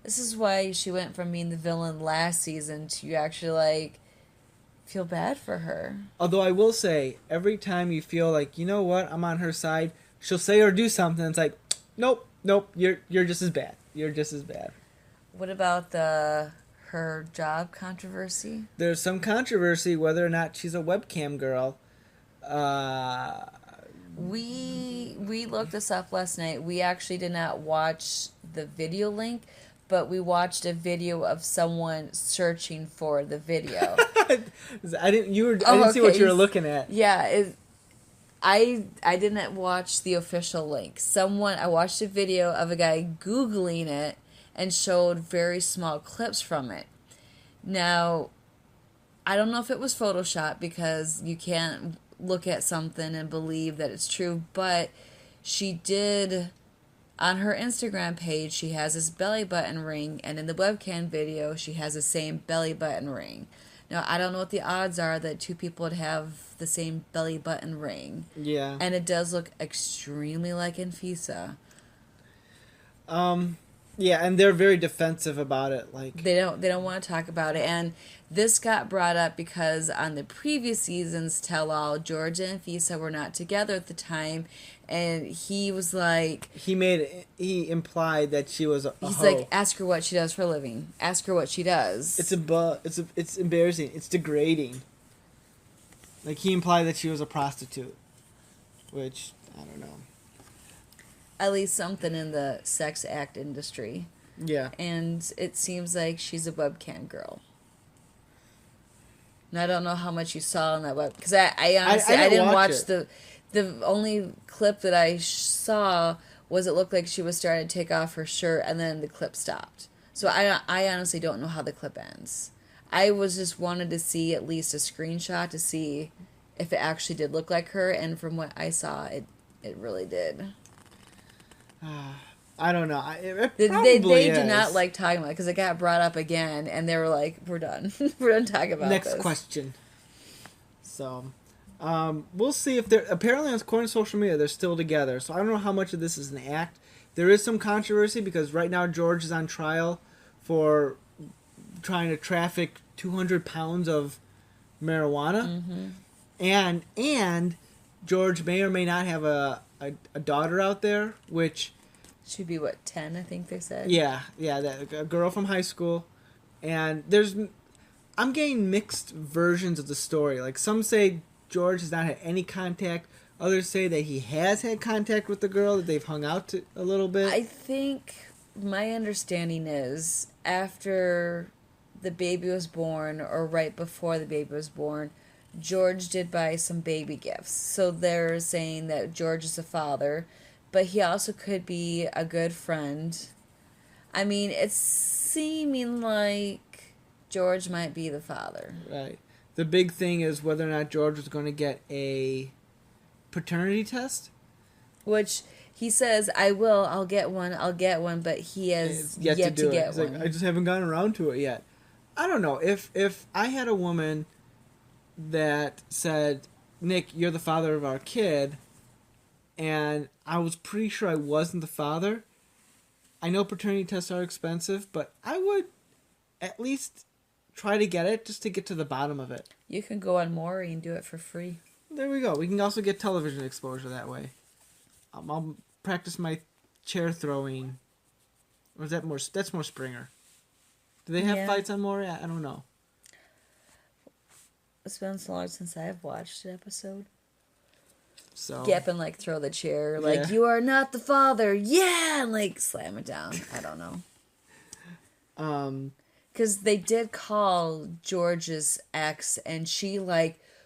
this is why she went from being the villain last season to actually, like, feel bad for her. Although I will say, every time you feel like, you know what, I'm on her side, she'll say or do something. It's like, nope, you're just as bad. You're just as bad. What about her job controversy? There's some controversy whether or not she's a webcam girl. We looked this up last night. We actually did not watch the video link, but we watched a video of someone searching for the video. I didn't see what you were looking at. Yeah, I didn't watch the official link. I watched a video of a guy Googling it and showed very small clips from it. Now, I don't know if it was Photoshop, because you can't look at something and believe that it's true, but she did, on her Instagram page, she has this belly button ring, and in the webcam video, she has the same belly button ring. Now, I don't know what the odds are that two people would have the same belly button ring. Yeah. And it does look extremely like Anfisa. Yeah, and they're very defensive about it. Like, they don't want to talk about it, and this got brought up because on the previous season's tell-all, George and Anfisa were not together at the time, and he was like, he implied that she was a he's hoe. like, ask her what she does for a living. Ask her what she does. It's embarrassing. It's degrading. Like, he implied that she was a prostitute. which I don't know. At least something in the sex act industry. Yeah. And it seems like she's a webcam girl. And I don't know how much you saw on that web, because I honestly I didn't watch it. The only clip that I saw was it looked like she was starting to take off her shirt, and then the clip stopped. So I honestly don't know how the clip ends. I was just wanted to see at least a screenshot to see if it actually did look like her, and from what I saw, it really did. I don't know. They did not like talking about it because it got brought up again, and they were like, "We're done. We're done talking about this." Next question. So, we'll see if they're apparently according to social media they're still together. So I don't know how much of this is an act. There is some controversy because right now George is on trial for trying to traffic 200 pounds of marijuana, and George may or may not have a daughter out there, which. Should be, 10, I think they said? Yeah, a girl from high school. And I'm getting mixed versions of the story. Like, some say George has not had any contact. Others say that he has had contact with the girl, that they've hung out a little bit. I think my understanding is after the baby was born, or right before the baby was born, George did buy some baby gifts. So they're saying that George is the father, but he also could be a good friend. I mean, it's seeming like George might be the father. Right. The big thing is whether or not George was going to get a paternity test. Which he says, I'll get one, but he has yet to get He's one. like, I just haven't gotten around to it yet. I don't know. If I had a woman that said, Nick, you're the father of our kid, and I was pretty sure I wasn't the father, I know paternity tests are expensive, but I would at least try to get it just to get to the bottom of it. You can go on Maury and do it for free. There we go. We can also get television exposure that way. I'll practice my chair throwing. Or is that more? That's more Springer. Do they have fights on Maury? I don't know. It's been so long since I've watched an episode. So Get up and throw the chair, you are not the father, yeah, and slam it down. I don't know. Because they did call George's ex, and she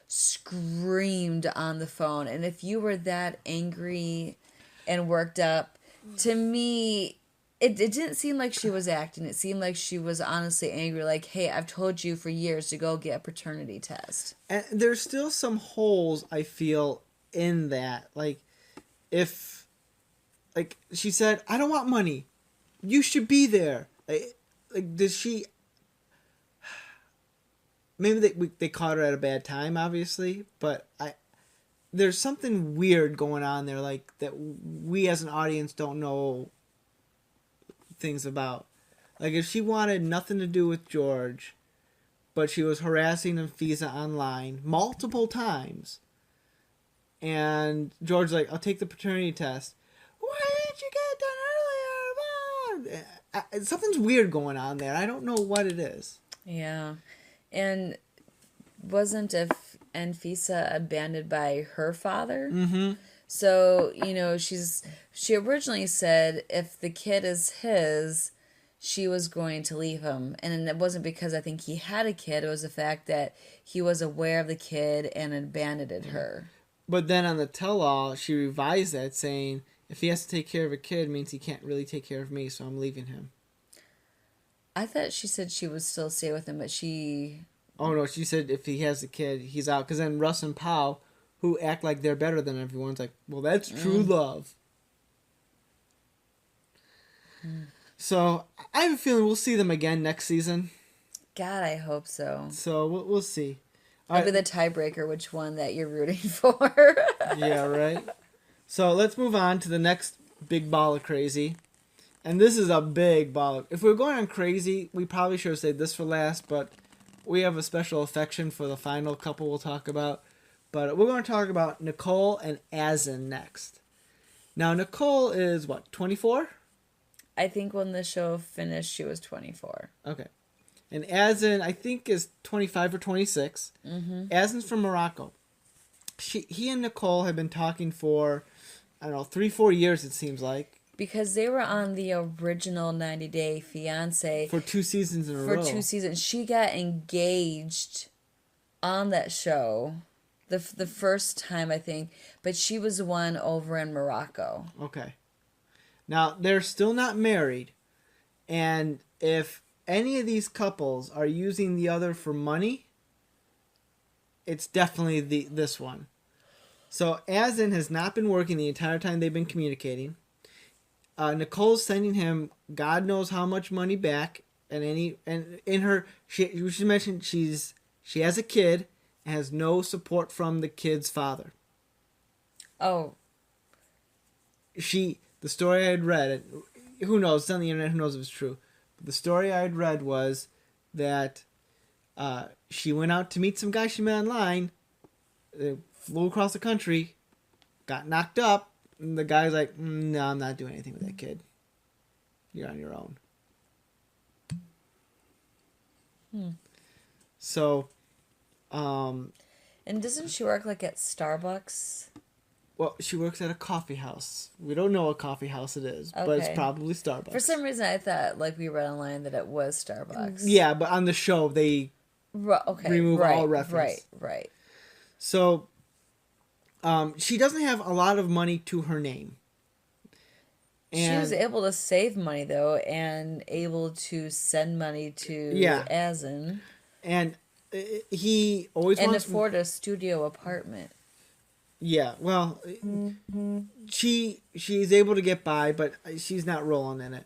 screamed on the phone. And if you were that angry and worked up, to me, it didn't seem like she was acting. It seemed like she was honestly angry. Hey, I've told you for years to go get a paternity test. And there's still some holes, I feel, in that. If she said, I don't want money, you should be there. Does she? Maybe they caught her at a bad time, obviously, but there's something weird going on there, that we as an audience don't know things about. If she wanted nothing to do with George, but she was harassing Anfisa online multiple times, and George's like, I'll take the paternity test. Why didn't you get it done earlier? Something's weird going on there. I don't know what it is. Yeah. And wasn't Anfisa abandoned by her father? Mm-hmm. So, she originally said if the kid is his, she was going to leave him. And it wasn't because I think he had a kid. It was the fact that he was aware of the kid and abandoned her. But then on the tell-all, she revised that, saying, if he has to take care of a kid, it means he can't really take care of me, so I'm leaving him. I thought she said she would still stay with him, but she... Oh, no, she said if he has a kid, he's out. Because then Russ and Pau, who act like they're better than everyone's like, well, that's true love. So, I have a feeling we'll see them again next season. God, I hope so. So, we'll see. I'll be the tiebreaker, which one that you're rooting for. Yeah, right? So, let's move on to the next big ball of crazy. And this is a big ball. If we were going on crazy, we probably should have saved this for last, but we have a special affection for the final couple we'll talk about. But we're going to talk about Nicole and Asin next. Now, Nicole is, 24? I think when the show finished, she was 24. Okay. And Asin, I think, is 25 or 26. Mm-hmm. Asin's from Morocco. he and Nicole have been talking for, I don't know, 3-4 years, it seems like. Because they were on the original 90 Day Fiance. For 2 seasons in a row. For 2 seasons. She got engaged on that show the first time, I think. But she was the one over in Morocco. Okay. Now, they're still not married. And if any of these couples are using the other for money, it's definitely this one. So, Azin has not been working the entire time they've been communicating. Nicole's sending him God knows how much money back, and in her she mentioned she has a kid and has no support from the kid's father. Oh. The story I had read, who knows, it's on the internet, who knows if it's true. But the story I had read was that she went out to meet some guy she met online, flew across the country, got knocked up, and the guy's like, no, I'm not doing anything with that kid. You're on your own. So, and doesn't she work like at Starbucks? Well, she works at a coffee house. We don't know what coffee house it is, but it's Okay. probably Starbucks. For some reason, I thought, like we read online, that it was Starbucks. Yeah, but on the show, they remove all reference. Right. So, she doesn't have a lot of money to her name. And she was able to save money, though, and able to send money to Azin. And he always and wants... afford a studio apartment. Yeah, well, she's able to get by, but she's not rolling in it.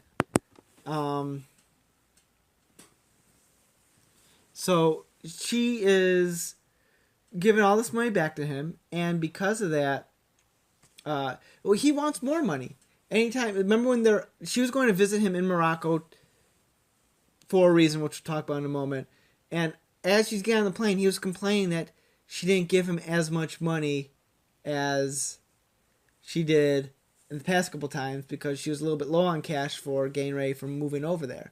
So she is giving all this money back to him, and because of that, he wants more money. Anytime, remember when she was going to visit him in Morocco for a reason, which we'll talk about in a moment, and as she's getting on the plane, he was complaining that she didn't give him as much money as she did in the past couple times because she was a little bit low on cash for getting ready for moving over there.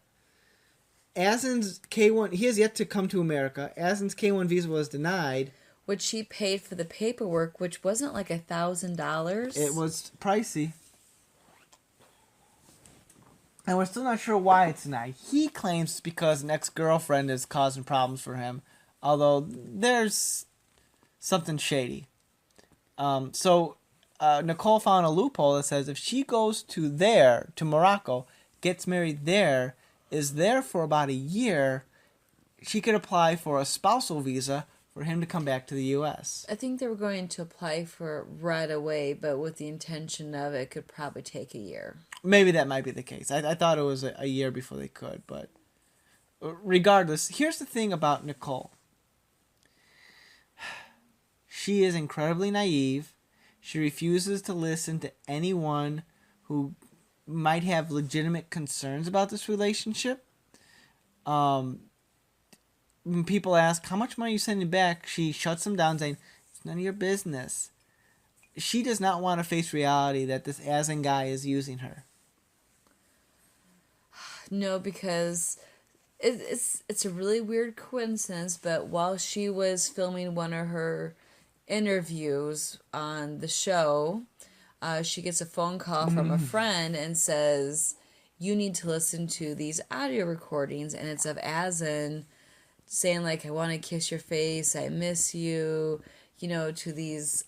Asin's K1, he has yet to come to America. Asin's K1 visa was denied. Which she paid for the paperwork, which wasn't like $1,000. It was pricey. And we're still not sure why it's denied. He claims it's because an ex-girlfriend is causing problems for him, although there's something shady. So Nicole found a loophole that says if she goes to Morocco, gets married there, is there for about a year, she could apply for a spousal visa for him to come back to the U.S. I think they were going to apply for it right away, but with the intention of it could probably take a year. Maybe that might be the case. I thought it was a year before they could, but regardless, here's the thing about Nicole. She is incredibly naive. She refuses to listen to anyone who might have legitimate concerns about this relationship. When people ask, how much money are you sending back? She shuts them down saying, it's none of your business. She does not want to face reality that this Azin guy is using her. No, because it's a really weird coincidence, but while she was filming one of her interviews on the show, she gets a phone call from a friend and says, you need to listen to these audio recordings, and it's of Azin saying, like, I want to kiss your face, I miss you, to these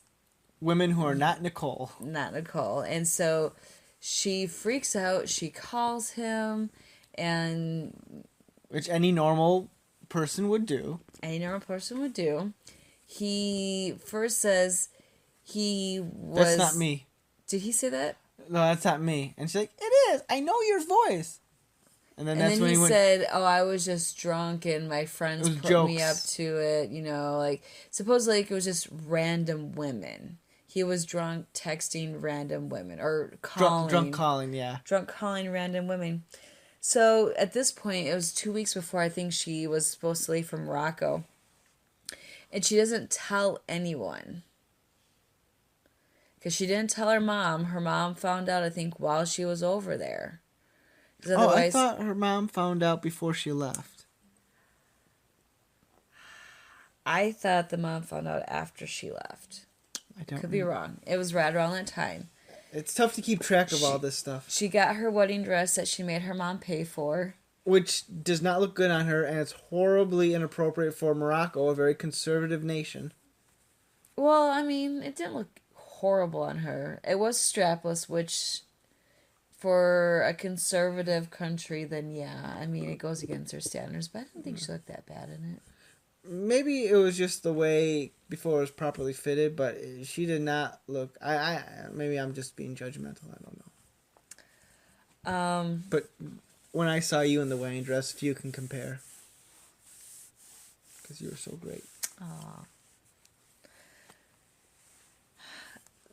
women who are not Nicole. Not Nicole. And so she freaks out, she calls him, and which any normal person would do. He first says he was... That's not me. Did he say that? No, that's not me. And she's like, it is. I know your voice. And then that's when he said, oh, I was just drunk and my friends put me up to it. Supposedly it was just random women. He was drunk texting random women or calling. Drunk calling, yeah. Drunk calling random women. So at this point, it was 2 weeks before I think she was supposed to leave from Morocco. And she doesn't tell anyone. Because she didn't tell her mom. Her mom found out, I think, while she was over there. I thought her mom found out before she left. I thought the mom found out after she left. I don't Could be wrong. It was right around that time. It's tough to keep track of all this stuff. She got her wedding dress that she made her mom pay for. Which does not look good on her, and it's horribly inappropriate for Morocco, a very conservative nation. Well, I mean, it didn't look horrible on her. It was strapless, which for a conservative country, then yeah, I mean, it goes against her standards, but I don't think she looked that bad in it. Maybe it was just the way before it was properly fitted, but she did not look. Maybe I'm just being judgmental. I don't know. But when I saw you in the wedding dress, few can compare, because you were so great. Aw.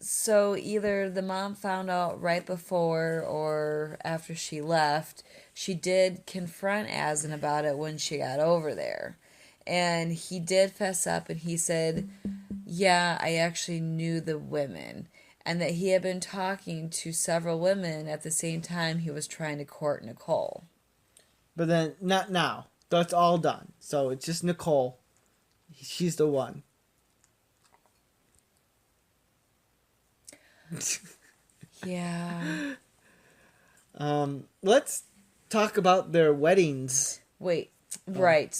So either the mom found out right before or after she left. She did confront Asin about it when she got over there. And he did fess up and he said, yeah, I actually knew the women. And that he had been talking to several women at the same time he was trying to court Nicole. But then, not now. That's all done. So it's just Nicole. She's the one. Yeah. Let's talk about their weddings. Wait. Right.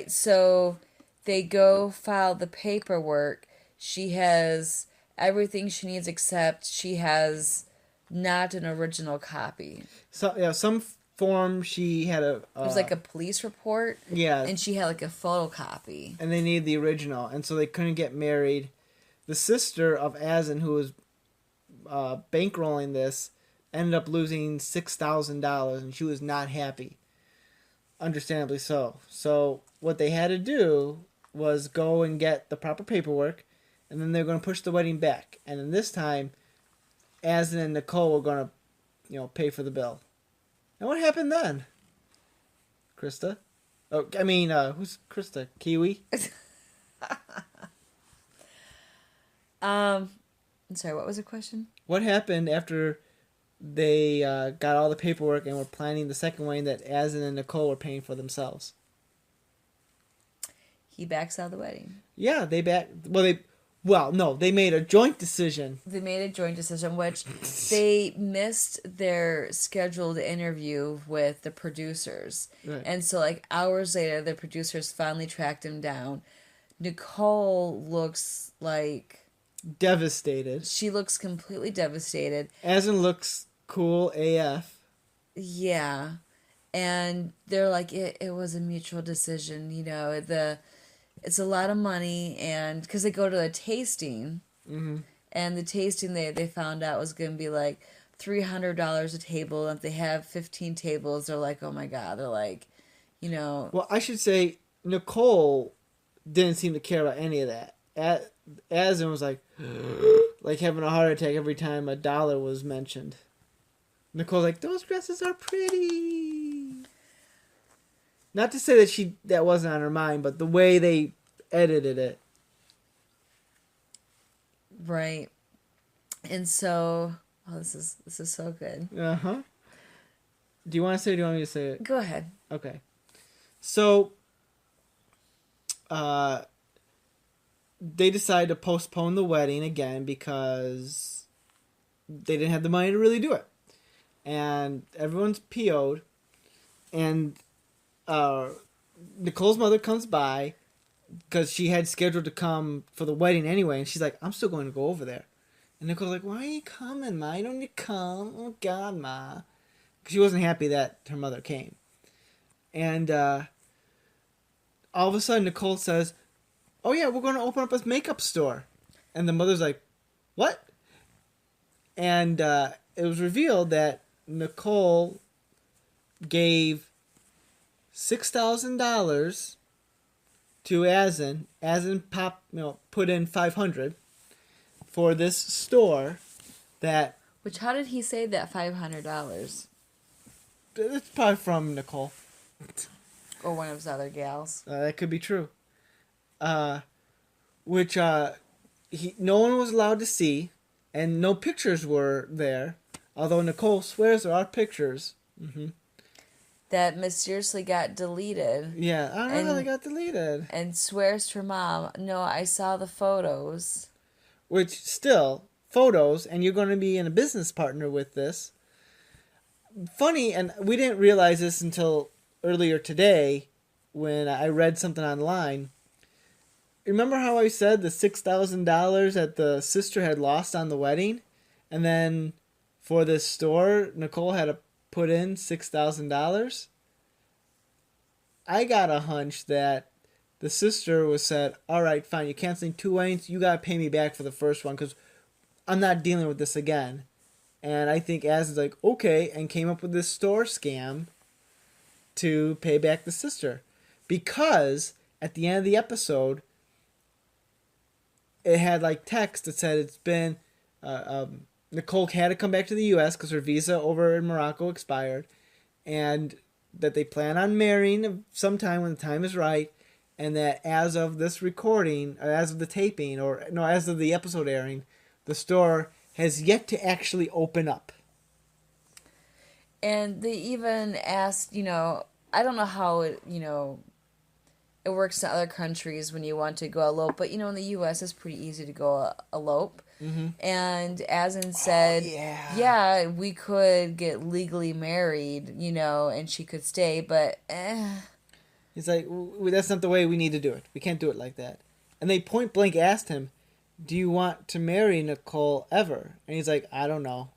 So they go file the paperwork. She has everything she needs except she has not an original copy. So yeah, some form she had a. It was like a police report. Yeah. And she had like a photocopy. And they needed the original, and so they couldn't get married. The sister of Asin, who was bankrolling this, ended up losing $6,000, and she was not happy. Understandably so. So what they had to do was go and get the proper paperwork, and then they're going to push the wedding back. And then this time, Asin and Nicole were going to, pay for the bill. And what happened then? Krista? Oh, I mean, who's Krista? Kiwi? I'm sorry, what was the question? What happened after they got all the paperwork and were planning the second wedding that Asin and Nicole were paying for themselves? He backs out of the wedding. Yeah, they made a joint decision. They made a joint decision, which they missed their scheduled interview with the producers. Right. And so, like, hours later, the producers finally tracked him down. Nicole looks like... Devastated. She looks completely devastated. Asin looks cool AF. Yeah. And they're like, it was a mutual decision, it's a lot of money, and because they go to a tasting, and the tasting they found out was going to be like $300 a table, and if they have 15 tables, they're like, oh my god, they're like, Well, I should say Nicole didn't seem to care about any of that. Asin was like having a heart attack every time $1 was mentioned. Nicole's like, those dresses are pretty. Not to say that that wasn't on her mind, but the way they edited it. Right. And so, this is so good. Uh-huh. Do you want to say it or do you want me to say it? Go ahead. Okay. So, they decided to postpone the wedding again because they didn't have the money to really do it. And everyone's PO'd. And Nicole's mother comes by because she had scheduled to come for the wedding anyway. And she's like, I'm still going to go over there. And Nicole's like, why are you coming, Ma? You don't need to come. Oh, God, Ma. Because she wasn't happy that her mother came. And all of a sudden, Nicole says, oh, yeah, we're going to open up a makeup store. And the mother's like, what? And it was revealed that Nicole gave $6,000 to Asin. Asin put in $500 for this store that... Which, how did he save that $500? It's probably from Nicole. Or one of his other gals. That could be true. Which no one was allowed to see, and no pictures were there. Although Nicole swears there are pictures. Mm-hmm. That mysteriously got deleted. Yeah, I don't know how they got deleted. And swears to her mom, no, I saw the photos. which still, photos, and you're going to be in a business partner with this. Funny, and we didn't realize this until earlier today when I read something online. Remember how I said the $6,000 that the sister had lost on the wedding? And then for this store, Nicole had to put in $6,000? I got a hunch that the sister was said, all right, fine, you're canceling 2 weddings, you got to pay me back for the first one because I'm not dealing with this again. And I think Az is like, okay, and came up with this store scam to pay back the sister. Because at the end of the episode, it had like text that said it's been, Nicole had to come back to the U.S. because her visa over in Morocco expired. And that they plan on marrying sometime when the time is right. And that as of this recording, or as of the taping, or no, as of the episode airing, the store has yet to actually open up. And they even asked, I don't know how it, it works in other countries when you want to go elope, but, in the U.S. it's pretty easy to go elope. Mm-hmm. And Asin said, yeah, we could get legally married, and she could stay, but He's like, that's not the way we need to do it. We can't do it like that. And they point blank asked him, do you want to marry Nicole ever? And he's like, I don't know.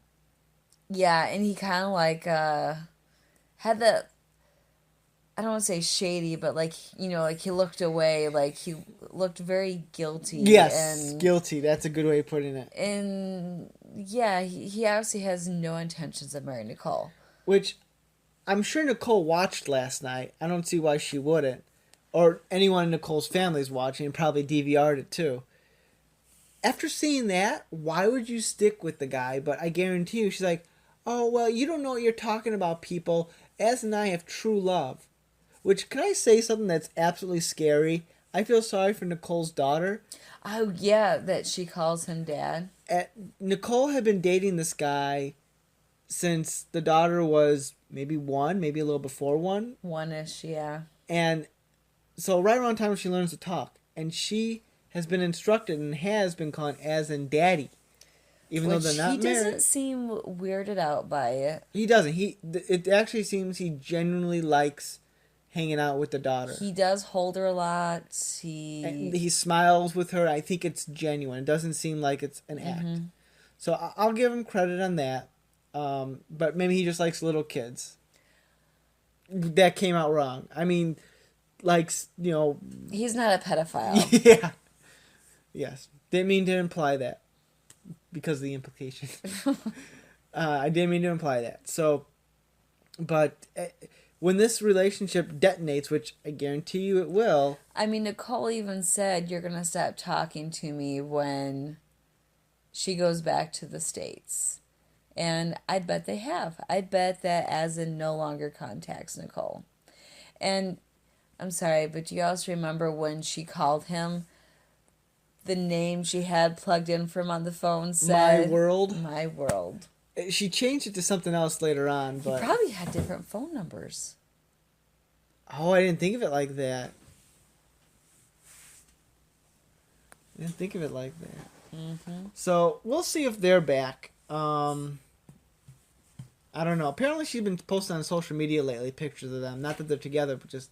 Yeah, and he kind of like had the, I don't want to say shady, but like, like he looked away, like he looked very guilty. Yes, guilty. That's a good way of putting it. And yeah, he obviously has no intentions of marrying Nicole. Which I'm sure Nicole watched last night. I don't see why she wouldn't. Or anyone in Nicole's family is watching and probably DVR'd it too. After seeing that, why would you stick with the guy? But I guarantee you, she's like, oh, well, you don't know what you're talking about, people. Az and I have true love. Which, can I say something that's absolutely scary? I feel sorry for Nicole's daughter. Oh, yeah, that she calls him dad. Nicole had been dating this guy since the daughter was maybe 1, maybe a little before 1. 1-ish, yeah. And so right around the time she learns to talk. And she has been instructed and has been calling Az and daddy. Even though they're not married. He doesn't seem weirded out by it. He doesn't. It actually seems he genuinely likes hanging out with the daughter. He does hold her a lot. He smiles with her. I think it's genuine. It doesn't seem like it's an act. So I'll give him credit on that. But maybe he just likes little kids. That came out wrong. I mean, likes, He's not a pedophile. Yeah. Yes. Didn't mean to imply that. Because of the implication. I didn't mean to imply that. So, but when this relationship detonates, which I guarantee you it will. I mean, Nicole even said, you're going to stop talking to me when she goes back to the States. And I bet they have. I bet that Asin no longer contacts Nicole. And I'm sorry, but do you also remember when she called him? The name she had plugged in for him on the phone said... My World? My World. She changed it to something else later on, but... He probably had different phone numbers. Oh, I didn't think of it like that. Mm-hmm. So, we'll see if they're back. I don't know. Apparently she's been posting on social media lately pictures of them. Not that they're together, but just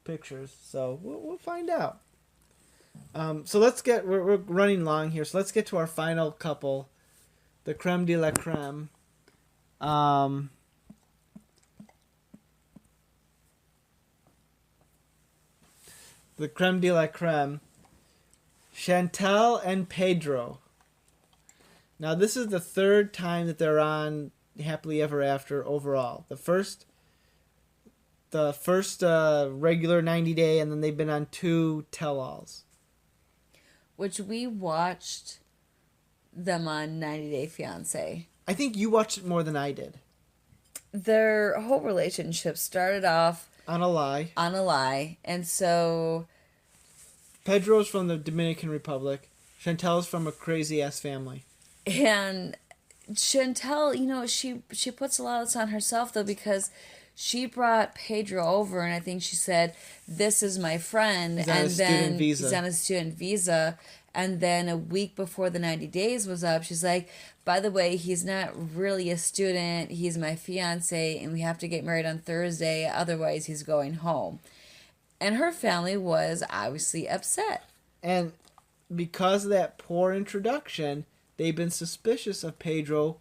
pictures. So, we'll find out. So let's get, we're running long here, so let's get to our final couple, the creme de la creme. The creme de la creme, Chantel and Pedro. Now this is the 3rd time that they're on Happily Ever After overall. The first regular 90 day, and then they've been on 2 tell-alls. Which we watched them on 90 Day Fiance. I think you watched it more than I did. Their whole relationship started off... On a lie. And so... Pedro's from the Dominican Republic. Chantel's from a crazy-ass family. And Chantel, she puts a lot of this on herself, though, because she brought Pedro over, and I think she said, "This is my friend," He's on a student visa. he's on a student visa. And then a week before the 90 days was up, she's like, "By the way, he's not really a student. He's my fiance, and we have to get married on Thursday. Otherwise, he's going home." And her family was obviously upset. And because of that poor introduction, they've been suspicious of Pedro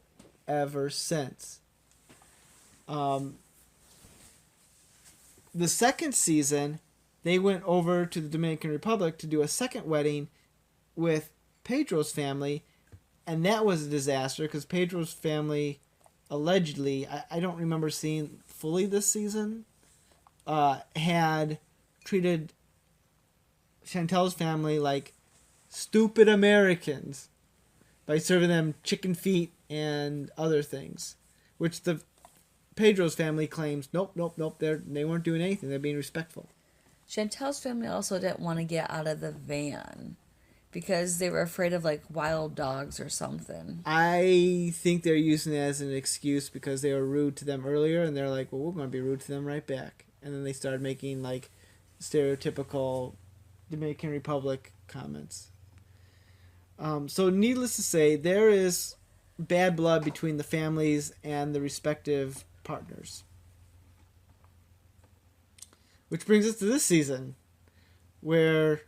ever since. The second season, they went over to the Dominican Republic to do a second wedding with Pedro's family, and that was a disaster because Pedro's family allegedly, I don't remember seeing fully this season, had treated Chantel's family like stupid Americans by serving them chicken feet and other things, which the Pedro's family claims, nope, they weren't doing anything. They're being respectful. Chantel's family also didn't want to get out of the van because they were afraid of like wild dogs or something. I think they're using it as an excuse because they were rude to them earlier, and they're like, well, we're going to be rude to them right back. And then they started making like stereotypical Dominican Republic comments. So needless to say, there is bad blood between the families and the respective partners. Which brings us to this season, where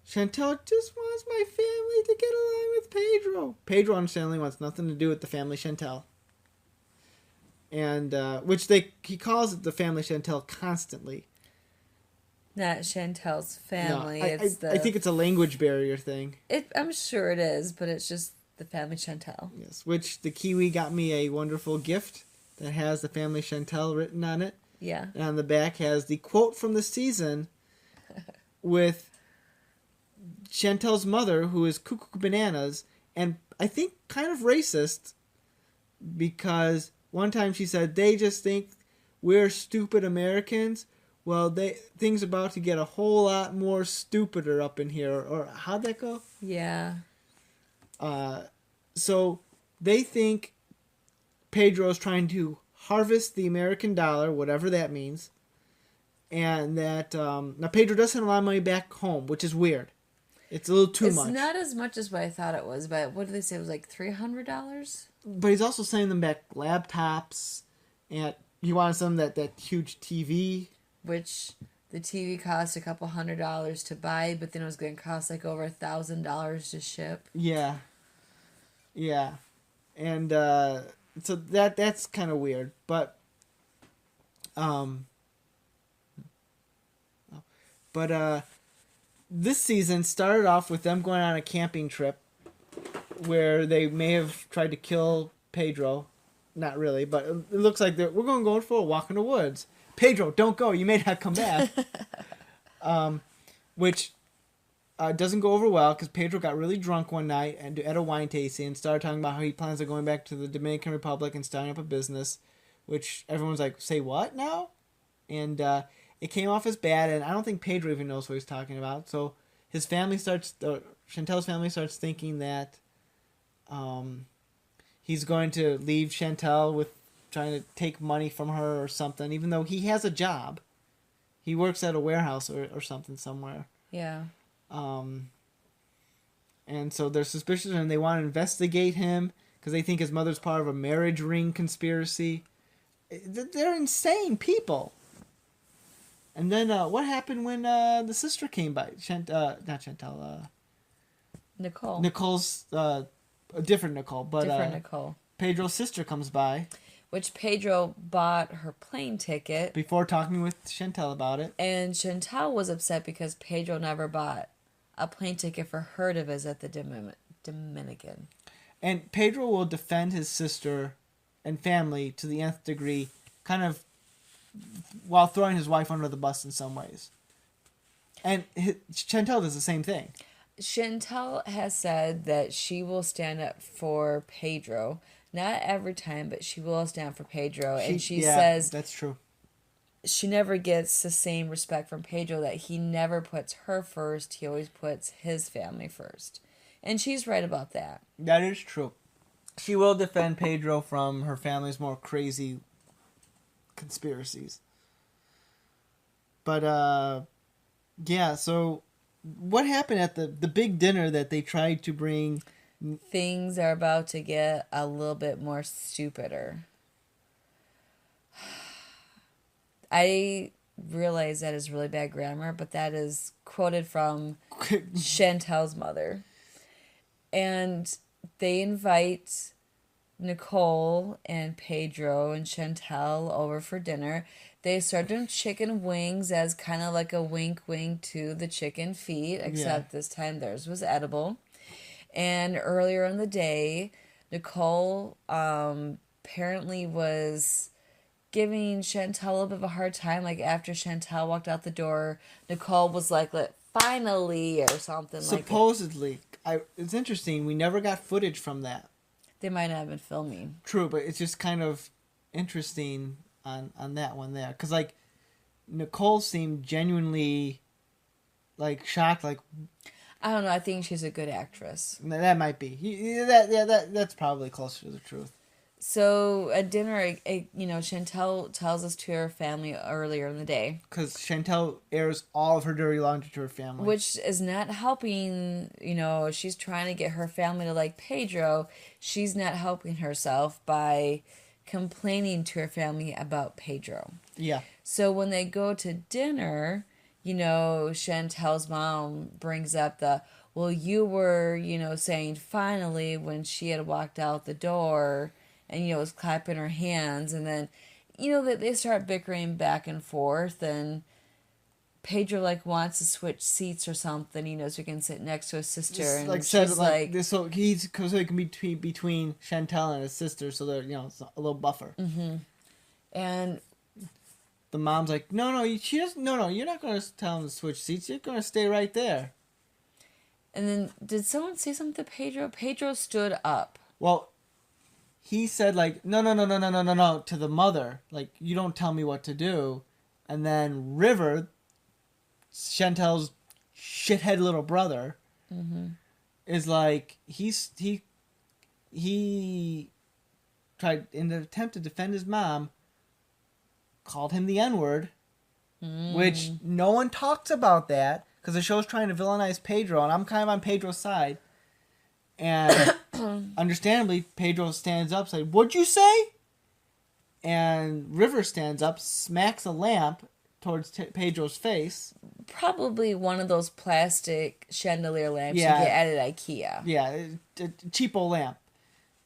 Chantel just wants my family to get along with Pedro. Pedro, understandably, wants nothing to do with the family Chantel. And, he calls it the family Chantel constantly. Not Chantel's family. No, I think it's a language barrier thing. I'm sure it is, but it's just the family Chantel. Yes, which the Kiwi got me a wonderful gift that has the family Chantel written on it. Yeah. And on the back has the quote from the season with Chantel's mother, who is cuckoo bananas, and I think kind of racist, because one time she said, they just think we're stupid Americans. Well, things about to get a whole lot more stupider up in here. Or how'd that go? Yeah. So they think Pedro's trying to harvest the American dollar, whatever that means. And that, now Pedro does send a lot of money back home, which is weird. It's a little too much. It's not as much as what I thought it was, but what did they say? It was like $300? But he's also sending them back laptops, and he wants them that huge TV. Which the TV cost a couple $100 to buy, but then it was going to cost like over $1,000 to ship. Yeah. And so that's kind of weird, but this season started off with them going on a camping trip where they may have tried to kill Pedro. Not really, but it looks like we're going to go for a walk in the woods. Pedro, don't go. You may not come back. Which doesn't go over well because Pedro got really drunk one night and at a wine tasting and started talking about how he plans on going back to the Dominican Republic and starting up a business, which everyone's like, say what now? And it came off as bad, and I don't think Pedro even knows what he's talking about. So his family Chantel's family starts thinking that he's going to leave Chantel with trying to take money from her or something, even though he has a job. He works at a warehouse or something somewhere. Yeah. And so they're suspicious and they want to investigate him because they think his mother's part of a marriage ring conspiracy. They're insane people. And then what happened when the sister came by? Not Chantel. Nicole. Nicole's a different Nicole, but different Nicole. Pedro's sister comes by. Which Pedro bought her plane ticket. Before talking with Chantel about it. And Chantel was upset because Pedro never bought a plane ticket for her to visit the Dominican. And Pedro will defend his sister and family to the nth degree, kind of while throwing his wife under the bus in some ways. And Chantel does the same thing. Chantel has said that she will stand up for Pedro. Not every time, but she will stand for Pedro. She says that's true. She never gets the same respect from Pedro, that he never puts her first. He always puts his family first. And she's right about that. That is true. She will defend Pedro from her family's more crazy conspiracies. But yeah. So what happened at the big dinner that they tried to bring? Things are about to get a little bit more stupider. I realize that is really bad grammar, but that is quoted from Chantel's mother. And they invite Nicole and Pedro and Chantel over for dinner. They start doing chicken wings as kind of like a wink to the chicken feet, except this time theirs was edible. And earlier in the day, Nicole apparently was giving Chantel a bit of a hard time. Like, after Chantel walked out the door, Nicole was like, finally, or something Supposedly. It's interesting. We never got footage from that. They might not have been filming. True, but it's just kind of interesting on that one there. Because, like, Nicole seemed genuinely, like, shocked, like... I don't know. I think she's a good actress. That might be. That's probably closer to the truth. So at dinner, Chantel tells us to her family earlier in the day. Because Chantel airs all of her dirty laundry to her family. Which is not helping, she's trying to get her family to like Pedro. She's not helping herself by complaining to her family about Pedro. Yeah. So when they go to dinner, Chantel's mom brings up you were, saying finally when she had walked out the door and, was clapping her hands. And then, they start bickering back and forth. And Pedro, wants to switch seats or something, so he can sit next to his sister. Just, and she's this, so he can be between Chantel and his sister, so they're, it's a little buffer. Mm-hmm. And... the mom's like, no, you're not going to tell him to switch seats. You're going to stay right there. And then, did someone say something to Pedro? Pedro stood up. Well, he said, no, to the mother. Like, you don't tell me what to do. And then River, Chantel's shithead little brother, is like, he tried, in an attempt to defend his mom, called him the N-word, which no one talks about that, because the show's trying to villainize Pedro, and I'm kind of on Pedro's side. And understandably, Pedro stands up, says, "What'd you say?" And River stands up, smacks a lamp towards Pedro's face. Probably one of those plastic chandelier lamps you get at IKEA. Yeah, a cheapo lamp.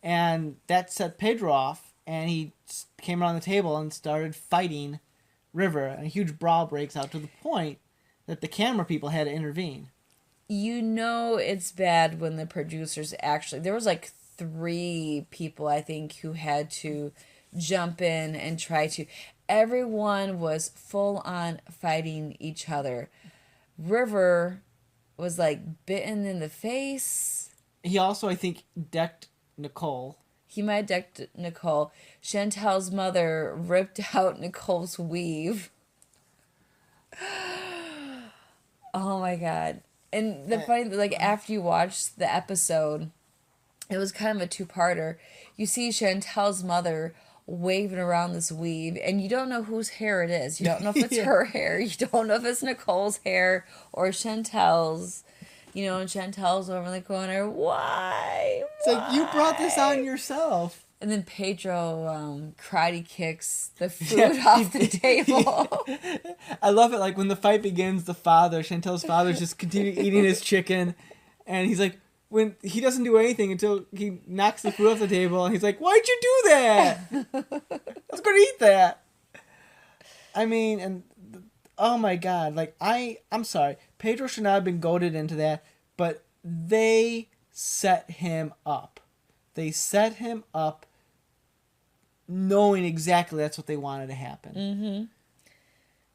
And that set Pedro off, and he came around the table and started fighting River, and a huge brawl breaks out to the point that the camera people had to intervene. It's bad when the producers actually... There was 3 people, I think, who had to jump in and try to... Everyone was full on fighting each other. River was bitten in the face. He also, I think, decked Nicole. He might have decked Nicole. Chantel's mother ripped out Nicole's weave. Oh my god. And the funny thing, after you watch the episode, it was kind of a 2-parter. You see Chantel's mother waving around this weave, and you don't know whose hair it is. You don't know if it's her hair. You don't know if it's Nicole's hair or Chantel's. And Chantel's over in the corner, why? It's like, you brought this on yourself. And then Pedro karate kicks the food off the table. I love it. When the fight begins, Chantel's father's just continuing eating his chicken. And he's like, when he doesn't do anything until he knocks the food off the table. And he's like, why'd you do that? I was going to eat that. I mean, and oh my God. I'm sorry. Pedro should not have been goaded into that. But they set him up. They set him up knowing exactly that's what they wanted to happen. Mm-hmm.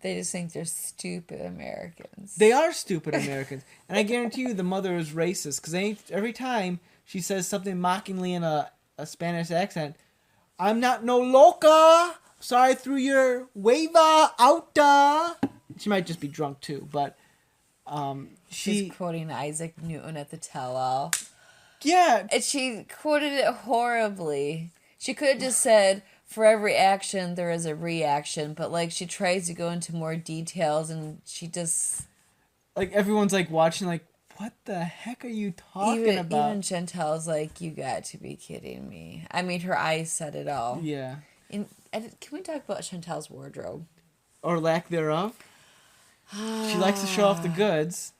They just think they're stupid Americans. They are stupid Americans. And I guarantee you the mother is racist, because every time she says something mockingly in a Spanish accent, "I'm not no loca. Sorry, through your hueva outa." She might just be drunk too, but she's quoting Isaac Newton at the tell-all. Yeah. And she quoted it horribly. She could have just said, for every action there is a reaction, but like she tries to go into more details and she just Like everyone's like watching like, what the heck are you talking about? Even Chantel's like, you got to be kidding me. I mean, her eyes said it all. Yeah. And can we talk about Chantel's wardrobe? Or lack thereof. She likes to show off the goods.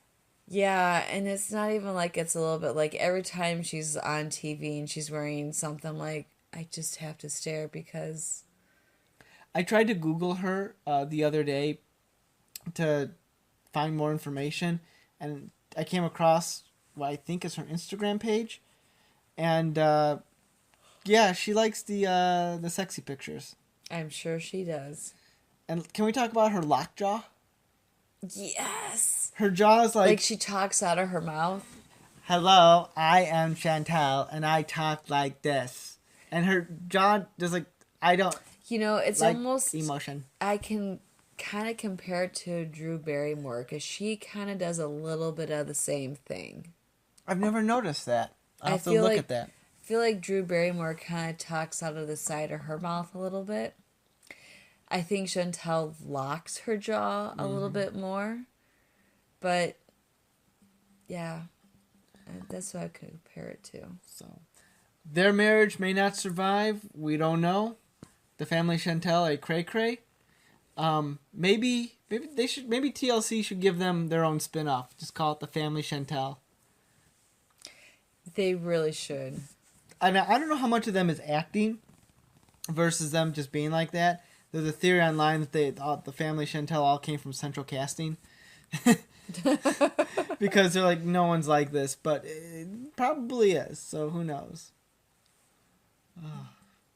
Yeah, and it's not even like it's a little bit like every time she's on TV and she's wearing something, like, I just have to stare because... I tried to Google her the other day to find more information, and I came across what I think is her Instagram page, and yeah, she likes the sexy pictures. I'm sure she does. And can we talk about her lockjaw? Yes! Her jaw is like she talks out of her mouth. Hello, I am Chantel, and I talk like this. And her jaw does like, I don't... You know, it's like almost... emotion. I can kind of compare it to Drew Barrymore, because she kind of does a little bit of the same thing. I've never noticed that. I'll have to feel look like, at that. I feel like Drew Barrymore kind of talks out of the side of her mouth a little bit. I think Chantel locks her jaw a little bit more. But, yeah, that's what I could compare it to. So, their marriage may not survive. We don't know. The Family Chantel, a cray-cray. Maybe TLC should give them their own spin-off. Just call it the Family Chantel. They really should. I mean, I don't know how much of them is acting versus them just being like that. There's a theory online that the Family Chantel all came from Central Casting. Because they're like, no one's like this, but it probably is. So who knows?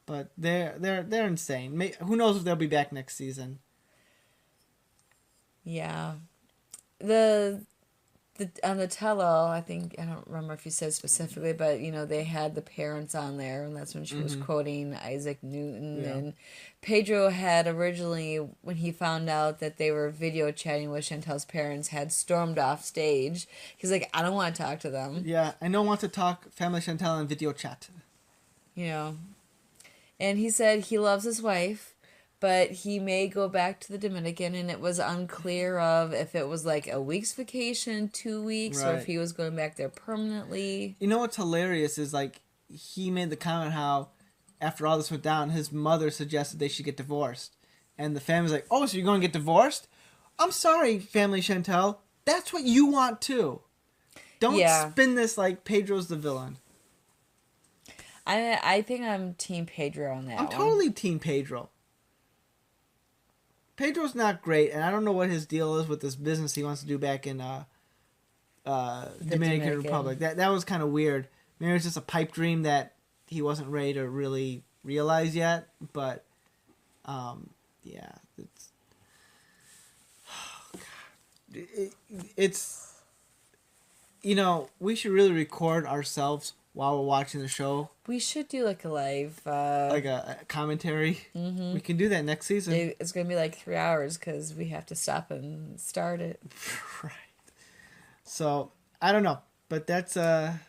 But they're insane. Who knows if they'll be back next season? Yeah, the on the tell-all, I don't remember if you said specifically, but you know they had the parents on there, and that's when she was quoting Isaac Newton. Yeah. And Pedro had originally, when he found out that they were video chatting with Chantel's parents, had stormed off stage. He's like, I don't want to talk to them. Yeah, I don't want to talk Family Chantel in video chat. You know, and he said he loves his wife, but he may go back to the Dominican, and it was unclear of if it was like a week's vacation, 2 weeks, or Right. if he was going back there permanently. You know what's hilarious is like he made the comment how after all this went down, his mother suggested they should get divorced, and the family's like, "Oh, so you're going to get divorced? I'm sorry, Family Chantel, that's what you want too. Don't spin this like Pedro's the villain." I think I'm Team Pedro on that I'm one. totally Team Pedro. Pedro's not great, and I don't know what his deal is with this business he wants to do back in Dominican Republic. That was kind of weird. Maybe it's just a pipe dream that he wasn't ready to really realize yet. But, yeah, it's it's you know, we should really record ourselves while we're watching the show. We should do like a live... like a commentary. Mm-hmm. We can do that next season. It's going to be like 3 hours because we have to stop and start it. Right. So, I don't know. But that's...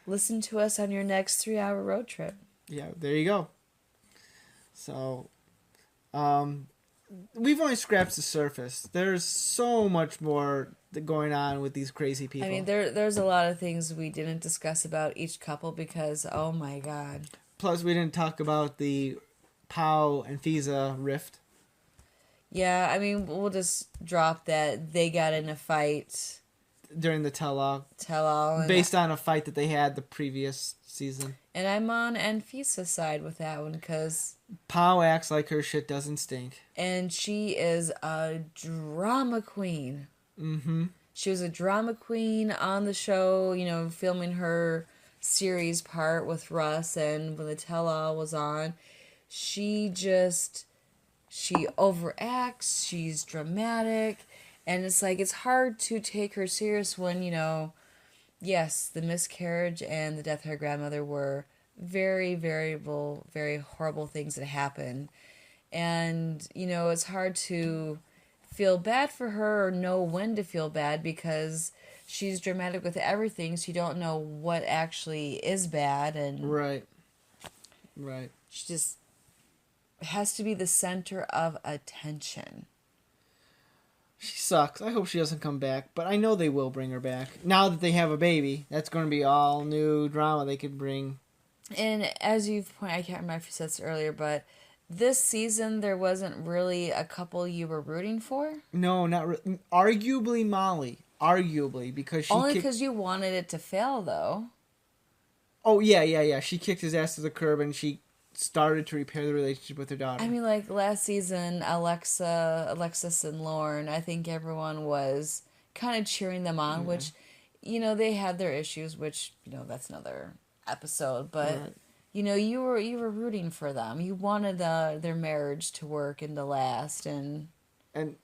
Listen to us on your next 3-hour road trip. Yeah, there you go. So, we've only scratched the surface. There's so much more going on with these crazy people. I mean, there's a lot of things we didn't discuss about each couple because, oh my god. Plus, we didn't talk about the Pau and Fiza rift. Yeah, I mean, we'll just drop that they got in a fight during the tell-all. Based on a fight that they had the previous season. And I'm on Anfisa's side with that one because... Pau acts like her shit doesn't stink. And she is a drama queen. Mm-hmm. She was a drama queen on the show, you know, filming her series part with Russ, and when the tell-all was on, she overacts, she's dramatic, and it's like, it's hard to take her serious when, you know, yes, the miscarriage and the death of her grandmother were very very horrible things that happened, and, you know, it's hard to feel bad for her or know when to feel bad because she's dramatic with everything, so you don't know what actually is bad, and right. she just has to be the center of attention. She sucks. I hope she doesn't come back, but I know they will bring her back. Now that they have a baby, that's going to be all new drama they could bring. And as you've pointed, I can't remember if you said this earlier, but this season there wasn't really a couple you were rooting for? No, not really. Arguably Molly. Arguably, because she only because you wanted it to fail, though. Oh, yeah. She kicked his ass to the curb, and she started to repair the relationship with her daughter. I mean, like, last season, Alexis and Lauren, I think everyone was kind of cheering them on, which, you know, they had their issues, which, you know, that's another episode, but, Right. you know, you were rooting for them. You wanted their marriage to work and to last, and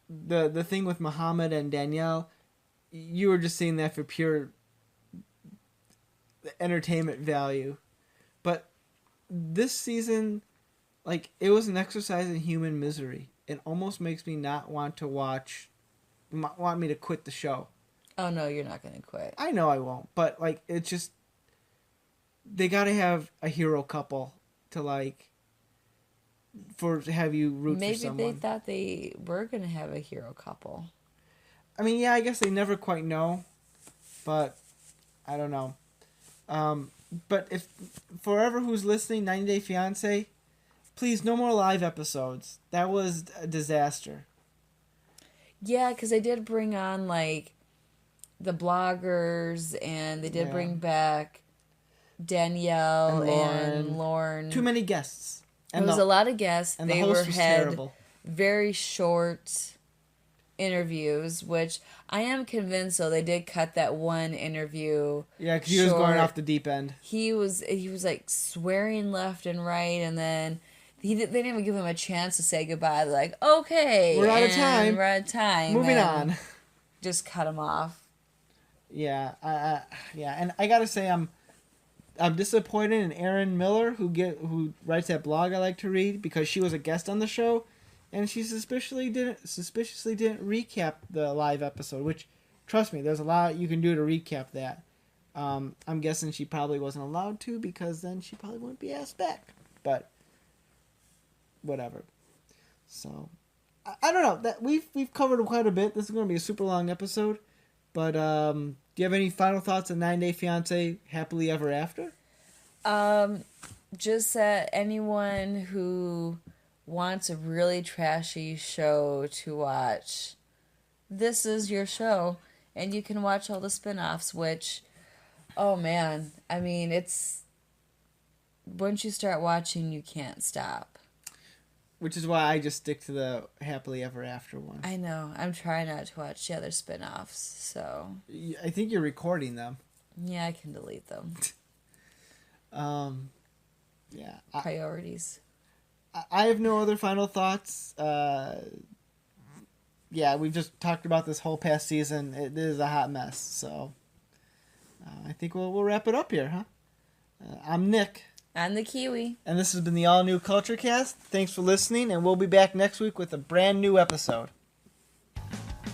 the thing with Muhammad and Danielle, you were just seeing that for pure entertainment value. But this season, like, it was an exercise in human misery. It almost makes me not want to want me to quit the show. oh no, you're not going to quit. I know I won't, but, like, it's just, they gotta have a hero couple to, like, to have you root for someone. Maybe they thought they were going to have a hero couple. I mean, yeah, I guess they never quite know, but I don't know. But if forever who's listening, 90 Day Fiance, please, no more live episodes. That was a disaster. Yeah, because they did bring on, like, the bloggers, and they did bring back Danielle and Lauren. Too many guests. And there was a lot of guests. And they the host was terrible. Very short interviews, which I am convinced, though, they did cut that one interview. Yeah, because he was going off the deep end. He was like swearing left and right, and then they didn't even give him a chance to say goodbye. They're like, okay, we're out of time. Moving on. Just cut him off. Yeah, and I gotta say I'm disappointed in Erin Miller, who writes that blog I like to read, because she was a guest on the show, and she suspiciously didn't recap the live episode. Which, trust me, there's a lot you can do to recap that. I'm guessing she probably wasn't allowed to, because then she probably wouldn't be asked back. But whatever. So I don't know. That we've covered quite a bit. This is going to be a super long episode. But do you have any final thoughts on 9 Day Fiance Happily Ever After? Just that anyone who wants a really trashy show to watch, this is your show. And you can watch all the spin-offs, which, oh man, I mean, it's, once you start watching, you can't stop. Which is why I just stick to the Happily Ever After one. I know. I'm trying not to watch the other spin-offs, so. I think you're recording them. Yeah, I can delete them. Yeah. Priorities. I have no other final thoughts. Yeah, we've just talked about this whole past season. It is a hot mess, so I think we'll wrap it up here, huh? I'm Nick. I'm the Kiwi. And this has been the All New Culture Cast. Thanks for listening, and we'll be back next week with a brand new episode.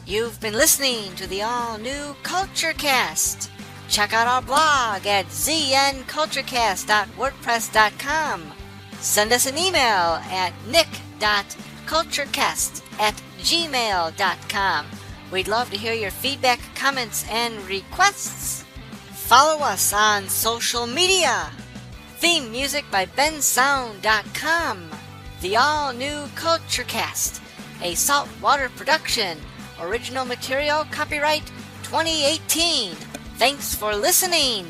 You've been listening to the all-new Culture Cast. Check out our blog at znculturecast.wordpress.com. Send us an email at nick.culturecast@gmail.com. We'd love to hear your feedback, comments, and requests. Follow us on social media. Theme music by bensound.com. The all-new Culture Cast, a saltwater production. Original material copyright 2018. Thanks for listening.